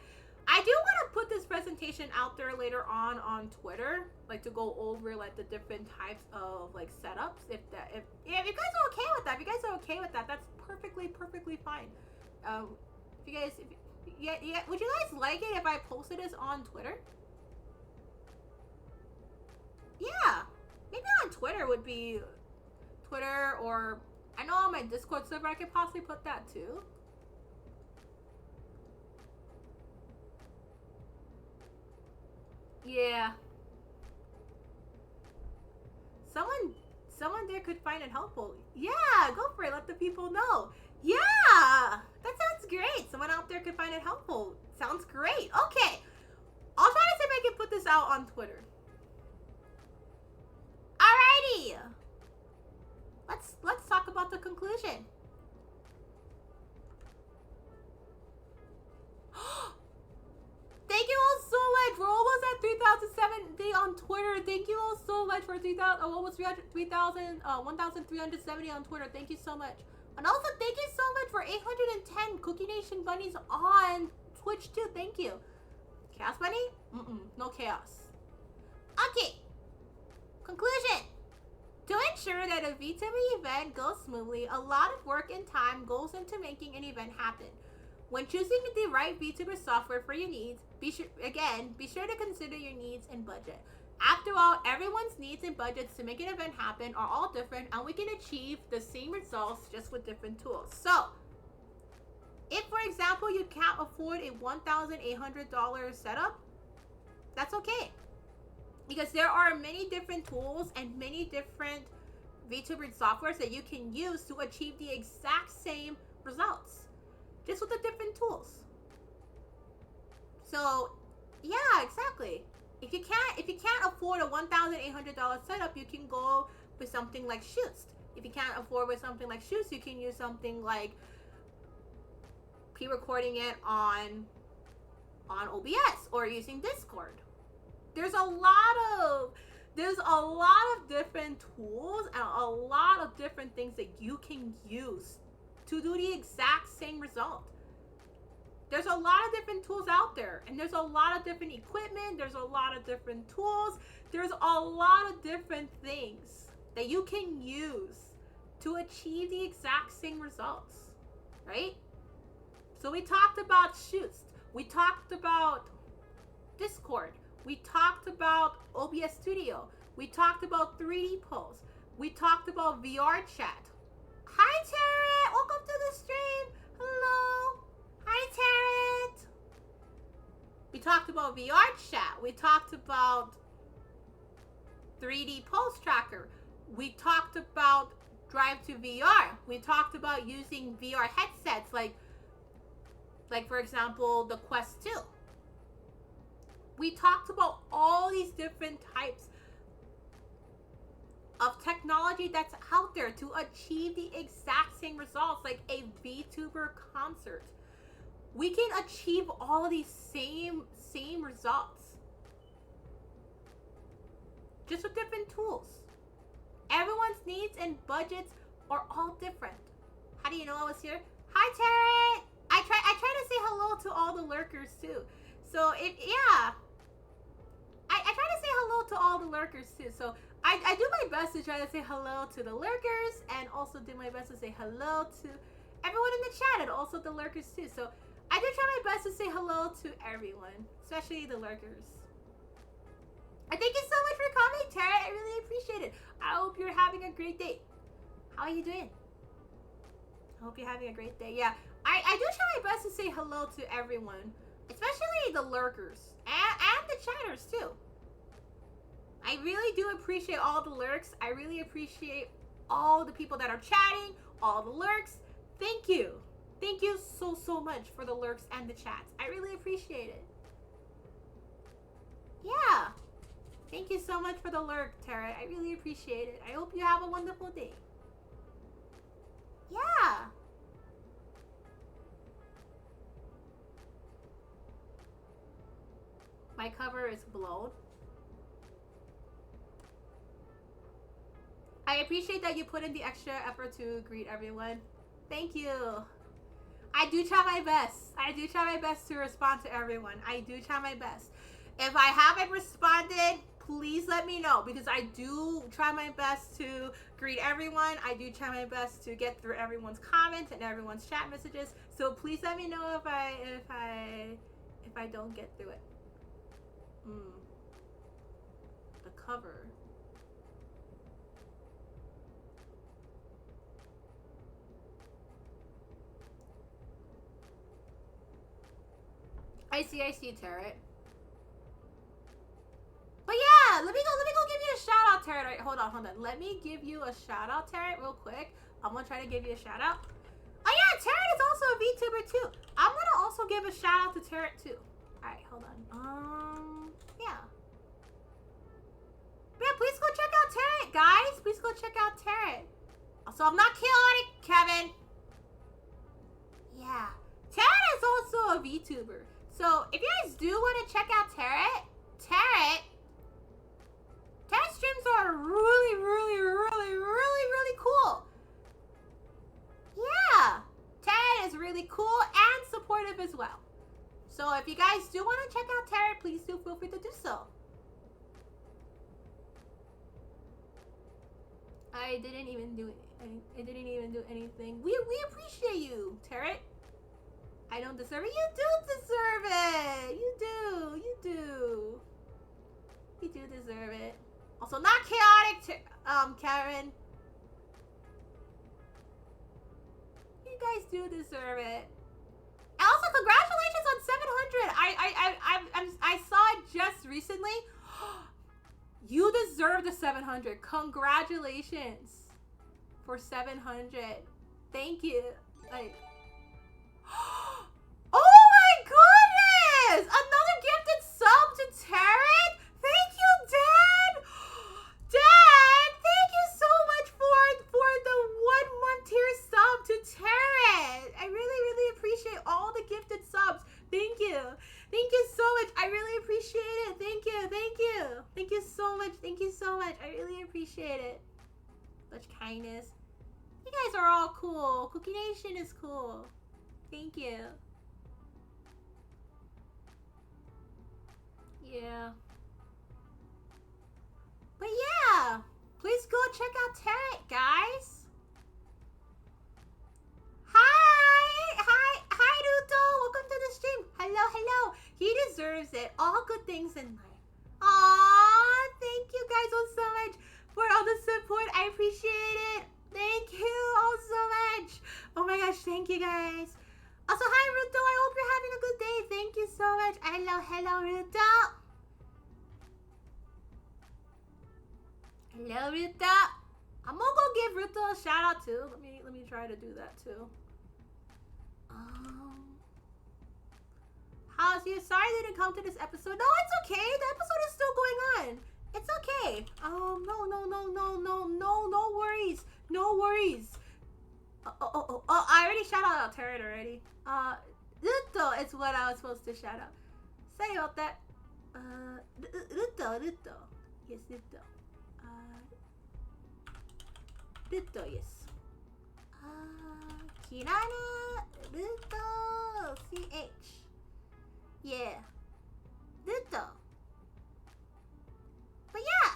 I do want to put this presentation out there later on Twitter, like to go over like the different types of like setups. If you guys are okay with that, that's perfectly fine. Would you guys like it if I posted this on Twitter? Yeah, maybe on Twitter would be Twitter, or I know on my Discord server I could possibly put that too. Yeah. Someone there could find it helpful. Yeah, go for it. Let the people know. Yeah, that sounds great. Someone out there could find it helpful. Sounds great. Okay. I'll try to see if I can put this out on Twitter. Alrighty. Let's talk about the conclusion. Thank you all so much. We're almost at 3,070 on Twitter. Thank you all so much for 1,370 on Twitter. Thank you so much. And also thank you so much for 810 Cookie Nation bunnies on Twitch too. Thank you. Chaos bunny? No chaos. Okay. Conclusion. To ensure that a VTuber event goes smoothly, a lot of work and time goes into making an event happen. When choosing the right VTuber software for your needs, be sure to consider your needs and budget. After all, everyone's needs and budgets to make an event happen are all different, and we can achieve the same results just with different tools. So, if for example you can't afford a $1,800 setup, that's okay. Because there are many different tools and many different VTuber softwares that you can use to achieve the exact same results, just with the different tools. So, yeah, exactly. If you can't afford a $1,800 setup, you can go with something like Shoost. If you can't afford with something like Shoost, you can use something like pre-recording it on OBS or using Discord. There's a lot of different tools and a lot of different things that you can use to do the exact same result. There's a lot of different tools out there, and there's a lot of different equipment, there's a lot of different tools, there's a lot of different things that you can use to achieve the exact same results, right? So we talked about Shoost, we talked about Discord, we talked about OBS Studio, we talked about 3D Pulse, we talked about VR chat. Hi Tarot, welcome to the stream. Hello. Hi Tarot. We talked about VR chat. We talked about 3D Pulse Tracker. We talked about drive to VR. We talked about using VR headsets, like for example, the Quest 2. We talked about all these different types of technology that's out there to achieve the exact same results, like a VTuber concert. We can achieve all of these same results, just with different tools. Everyone's needs and budgets are all different. How do you know I was here? Hi, Taryn! I try to say hello to all the lurkers too. So I try to say hello to all the lurkers too. So I do my best to try to say hello to the lurkers and also do my best to say hello to everyone in the chat and also the lurkers too. So I do try my best to say hello to everyone, especially the lurkers. I thank you so much for coming, Tara. I really appreciate it. I hope you're having a great day. How are you doing? I hope you're having a great day. Yeah, I do try my best to say hello to everyone, especially the lurkers and the chatters too. I really do appreciate all the lurks. I really appreciate all the people that are chatting, all the lurks. Thank you. Thank you so much for the lurks and the chats. I really appreciate it. Yeah. Thank you so much for the lurk, Tara. I really appreciate it. I hope you have a wonderful day. Yeah. My cover is blown. I appreciate that you put in the extra effort to greet everyone. Thank you. I do try my best. I do try my best to respond to everyone. I do try my best. If I haven't responded, please let me know, because I do try my best to greet everyone. I do try my best to get through everyone's comments and everyone's chat messages. So please let me know if I don't get through it. The cover. I see, Tarot. But yeah, let me go give you a shout out, Tarot. Right, hold on. Let me give you a shout out, Tarot, real quick. I'm gonna try to give you a shout out. Oh yeah, Tarot is also a VTuber too. I'm gonna also give a shout out to Tarot too. Alright, hold on. Yeah. Yeah, please go check out Tarot, guys. Please go check out Tarot. Also, I'm not chaotic, Kevin. Yeah. Tarot is also a VTuber. So, if you guys do want to check out Tarot streams are really cool. Yeah. Tarot is really cool and supportive as well. So, if you guys do want to check out Tarot, please do feel free to do so. I didn't even do anything. We appreciate you, Tarot. I don't deserve it. You do deserve it. You do. You do deserve it. Also, not chaotic, Karen. You guys do deserve it. And also, congratulations on 700. I saw it just recently. You deserve the 700. Congratulations for 700. Thank you. Like. Oh my goodness! Another gifted sub to Tarot? Thank you, Dad! Dad, thank you so much for the 1 month tier sub to Tarot. I really appreciate all the gifted subs. Thank you. Thank you so much. I really appreciate it. Thank you. Thank you so much. I really appreciate it. Such kindness. You guys are all cool. Cookie Nation is cool. Thank you. Yeah. But yeah, please go check out Tarot, guys. Hi, Ruto. Welcome to the stream. Hello. He deserves it. All good things in life. Aww, thank you guys all so much for all the support. I appreciate it. Thank you all so much. Oh my gosh, thank you guys. Also, hi, Ruto. I hope you're having a good day. Thank you so much. Hello, Ruto. Hello, Ruto. I'm gonna go give Ruto a shout out too. Let me try to do that too. How's you? Sorry I didn't come to this episode. No, it's okay. The episode is still going on. It's okay. No worries. No worries. Oh, I already shout out Turret already. Ruto is what I was supposed to shout out. Sorry about that. Ruto. Yes, Ruto. Ruto, yes. Kirana, Ruto, CH. Yeah. Ruto. But yeah,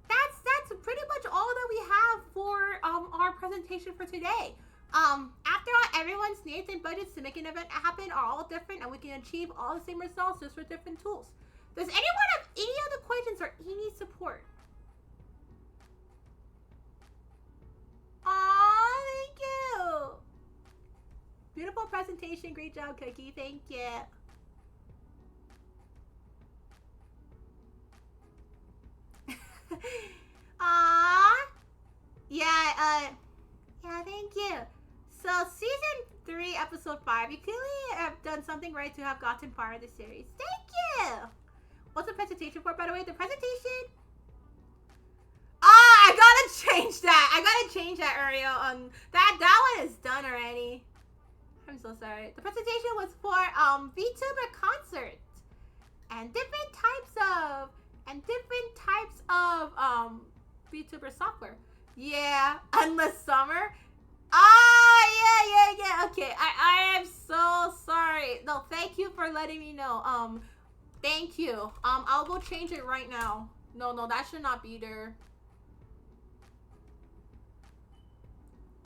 that's pretty much all that we have for our presentation for today. After all, everyone's needs and budgets to make an event happen are all different, and we can achieve all the same results just with different tools. Does anyone have any other questions or any support? Aw, thank you. Beautiful presentation. Great job, Cooky. Thank you. Yeah, thank you. So, season 3, episode 5, you clearly have done something right to have gotten part of the series. Thank you! What's the presentation for, by the way? The presentation? I gotta change that. Ariel. That one is done already. I'm so sorry. The presentation was for VTuber concert and different types of VTuber software. Yeah, endless summer. Yeah. Okay, I am so sorry. No, thank you for letting me know. Thank you. I'll go change it right now. No, that should not be there.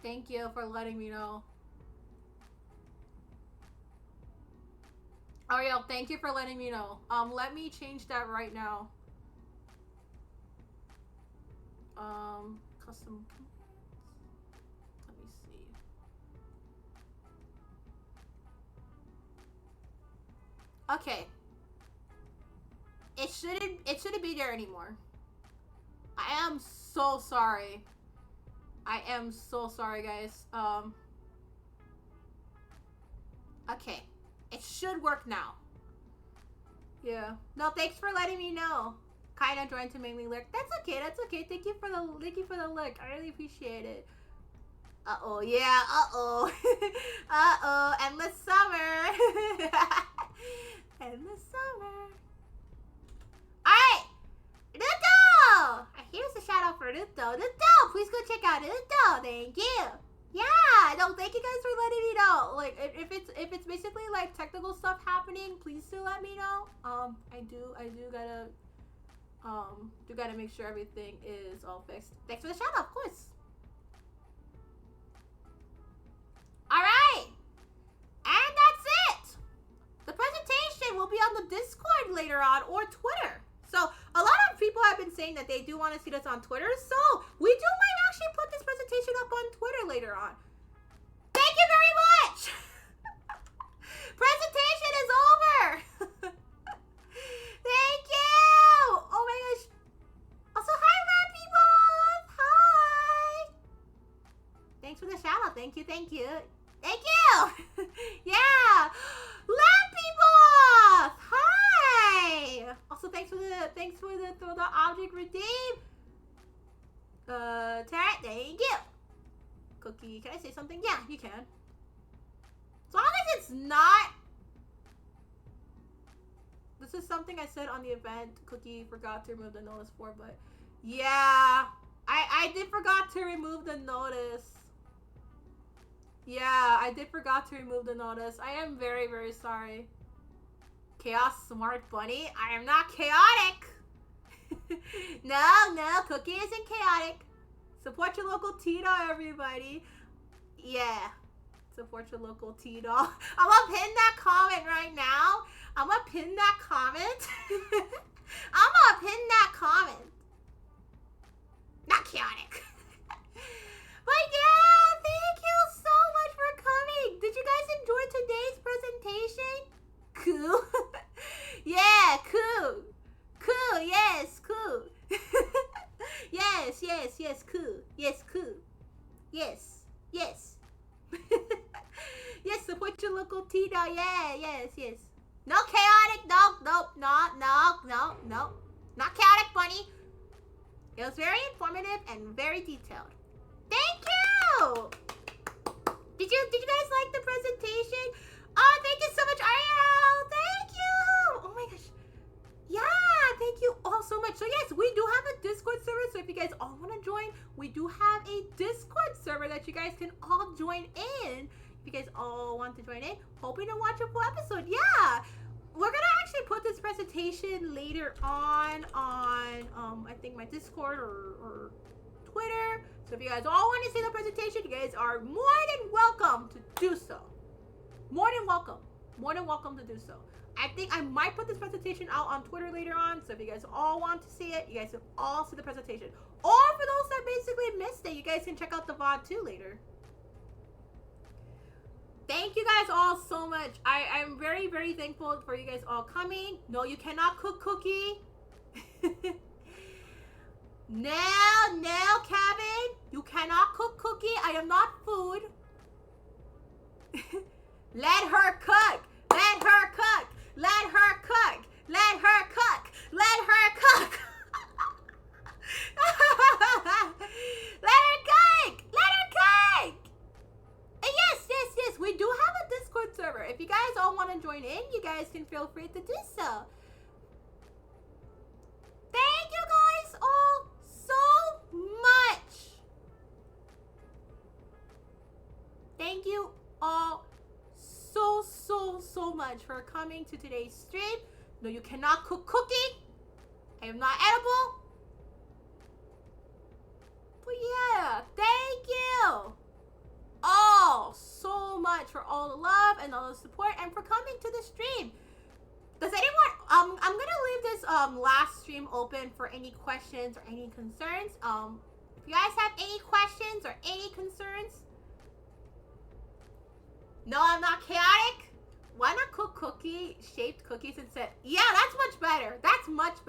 Thank you for letting me know. Ariel, thank you for letting me know. Let me change that right now. Custom. Let me see. Okay. It shouldn't be there anymore. I am so sorry. Guys. Okay. It should work now. Yeah. No, thanks for letting me know. Kinda joined to make me lurk. That's okay. Thank you for the look. I really appreciate it. Yeah. Endless summer. Endless summer. Alright! Ruto! Here's a shout out for Ruto. Ruto! Please go check out Ruto. Thank you. Yeah, no, thank you guys for letting me know. Like, if it's basically like technical stuff happening, please do let me know. I do gotta make sure everything is all fixed. Thanks for the shout out, of course. Alright! And that's it! The presentation will be on the Discord later on, or Twitter. So, a lot of people have been saying that they do want to see this on Twitter, so we might actually put this presentation up on Twitter later on. Thank you very much! Presentation is over! Thank you! Oh my gosh. Also, hi, Lappy Moth! Hi! Thanks for the shout out. Thank you. Yeah! Lappy Moth! Hi! Also, thanks for the object redeem. Tarot, thank you. Cooky, can I say something? Yeah, you can. As long as it's not. This is something I said on the event. Cooky forgot to remove the notice for, but yeah, I did forgot to remove the notice. Yeah, I did forgot to remove the notice. I am very, very sorry. Chaos Smart Bunny? I am not chaotic! No, Cooky isn't chaotic. Support your local T-Doll, everybody. Yeah, support your local T-Doll. I'm gonna pin that comment right now. I'm gonna pin that comment. Not chaotic. But yeah, thank you so much for coming. Did you guys enjoy today's presentation? Cool. Yeah, cool. Yes, cool. Yes. Yes, cool. Yes, cool. Yes. Yes, support your local Tito. Yeah, yes. No chaotic. No. Not chaotic, bunny. It was very informative and very detailed. Thank you. Did you guys like the presentation? Oh, thank you so much, Ariel. Thank you. Oh my gosh. Yeah, thank you all so much. So yes, we do have a Discord server. So if you guys all want to join, we do have a Discord server that you guys can all join in. If you guys all want to join in, hoping to watch a full episode. Yeah, we're gonna actually put this presentation later on I think my Discord or Twitter. So if you guys all want to see the presentation, you guys are more than welcome to do so. More than welcome to do so. I think I might put this presentation out on Twitter later on. So if you guys all want to see it, you guys can all see the presentation. Or for those that basically missed it, you guys can check out the VOD too later. Thank you guys all so much. I'm very, very thankful for you guys all coming. No, you cannot cook Cookie. No, Kevin. You cannot cook Cookie. I am not food. Let her cook. Let her cook. Let her cook. Let her cook. Let her cook. Let her cook. Let her cook. And yes. We do have a Discord server. If you guys all want to join in, you guys can feel free to do so. Thank you guys all so much. Thank you all so much for coming to today's stream. No, you cannot cook Cookie. I am not edible. But yeah, thank you all so much for all the love and all the support and for coming to the stream. Does anyone, I'm gonna leave this last stream open for any questions or any concerns. If you guys have any questions or any concerns. No, I'm not chaotic. Why not cook shaped cookies instead? Yeah, that's much better. That's much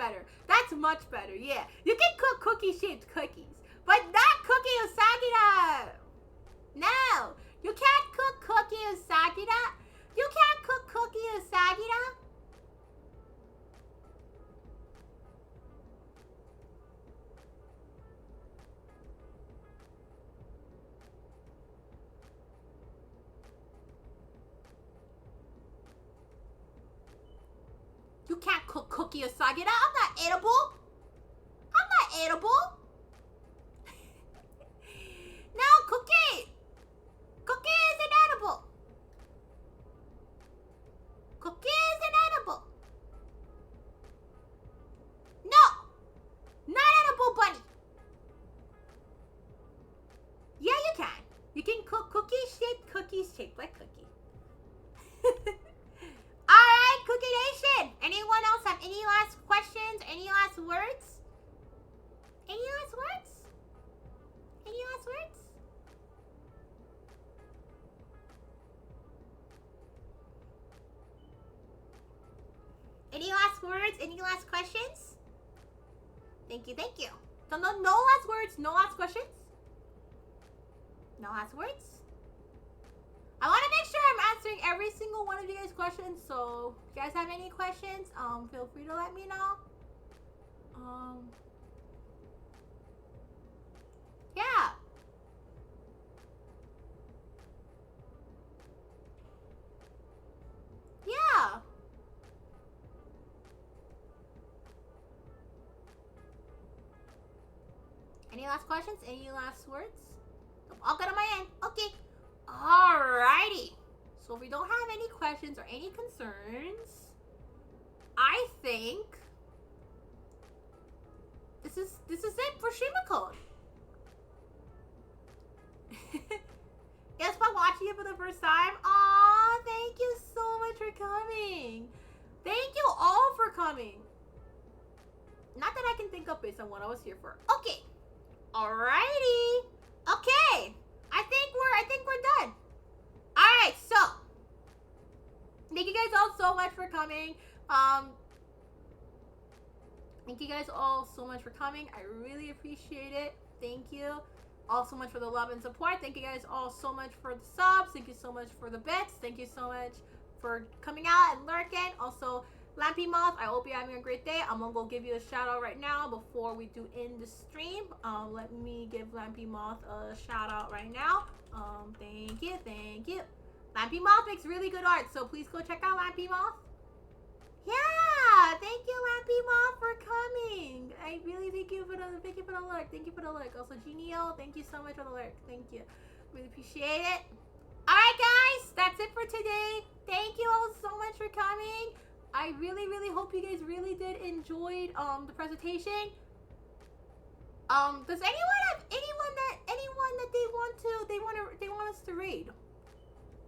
better. Yeah, you can cook cookie shaped cookies, but not Cookie Usagida. No, you can't cook Cookie Usagida. You can't cook Cookie Usagida. You can't cook Cookie Usagida. I'm not edible. No, Cookie. Cookie isn't edible. Cookie isn't edible. No, not edible, bunny. Yeah, you can. You can cook cookies shaped like Cookie. Alright, Cookie Nation. Anyone else have any last questions? Any last words? Any last words? Any last words? Any last words? Any last questions? Thank you. So no last words, no last questions? No last words? I want to make sure I'm answering every single one of you guys' questions. So if you guys have any questions, feel free to let me know. Yeah. Any last questions? Any last words? All good on my end. Okay. Alrighty. So if we don't have any questions or any concerns, I think this is it for Streamer Code. Yes, for watching it for the first time. Aw, thank you so much for coming. Thank you all for coming. Not that I can think of based on what I was here for. Okay. Alrighty. Okay. I think we're done. Alright, so thank you guys all so much for coming. Thank you guys all so much for coming. I really appreciate it. Thank you all so much for the love and support. Thank you guys all so much for the subs. Thank you so much for the bits. Thank you so much for coming out and lurking. Also, Lampy Moth, I hope you're having a great day. I'm gonna go give you a shout out right now before we do end the stream. Let me give Lampy Moth a shout out right now. Thank you. Lampy Moth makes really good art, so please go check out Lampy Moth. Yeah, thank you, Lampy Moth, for coming. I really thank you for the lurk. Thank you for the lurk. Also, Genio, thank you so much for the lurk. Thank you. Really appreciate it. Alright guys, that's it for today. Thank you all so much for coming. I really hope you guys really did enjoy the presentation. Does anyone have anyone that they want us to raid?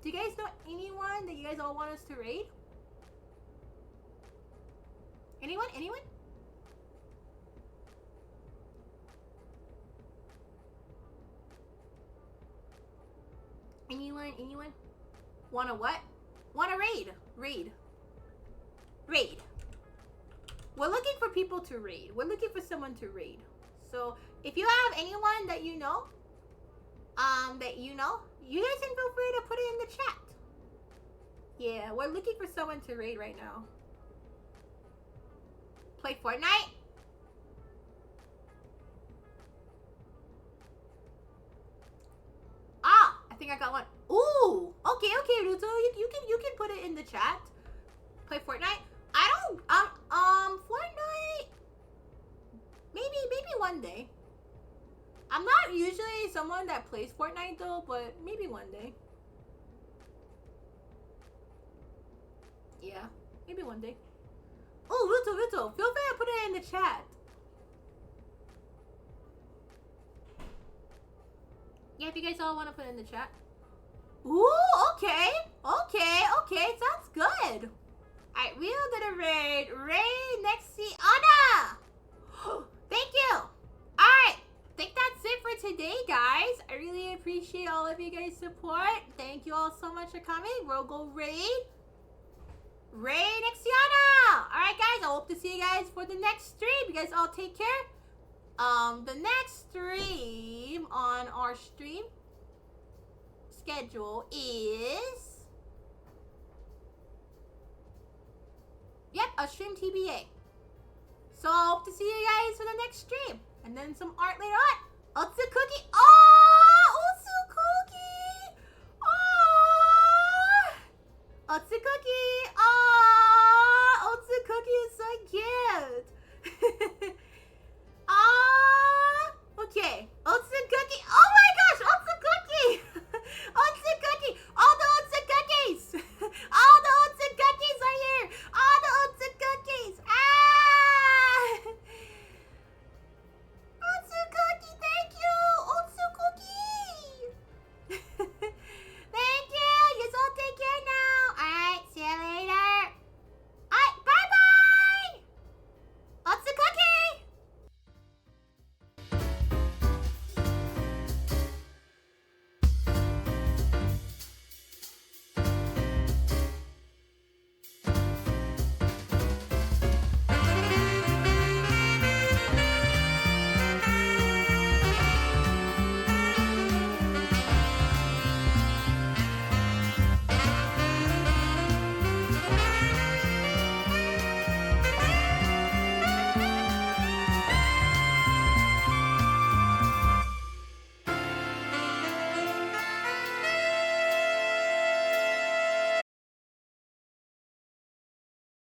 Do you guys know anyone that you guys all want us to raid? Anyone? Anyone? Wanna what? Wanna raid? Raid. We're looking for people to raid. We're looking for someone to raid. So if you have anyone that you know, you guys can feel free to put it in the chat. Yeah, we're looking for someone to raid right now. Play Fortnite? Ah, I think I got one. Ooh, okay, Ruto, you can put it in the chat. Play Fortnite? I don't Fortnite. Maybe one day. I'm not usually someone that plays Fortnite though, but maybe one day. Yeah, maybe one day. Oh, Ruto, feel free to put it in the chat. Yeah, if you guys all want to put it in the chat. Ooh, okay, sounds good. Alright, we are gonna raid next see Anna. Thank you. Alright, I think that's it for today, guys. I really appreciate all of you guys' support. Thank you all so much for coming. We'll go raid Nexiana! Alright guys, I hope to see you guys for the next stream. You guys all take care. The next stream on our stream schedule is... Yep, a stream TBA. So I hope to see you guys for the next stream. And then some art later on. Cooky! Oh! Cooky! Oh! Cooky! Oh! Cooky is so cute!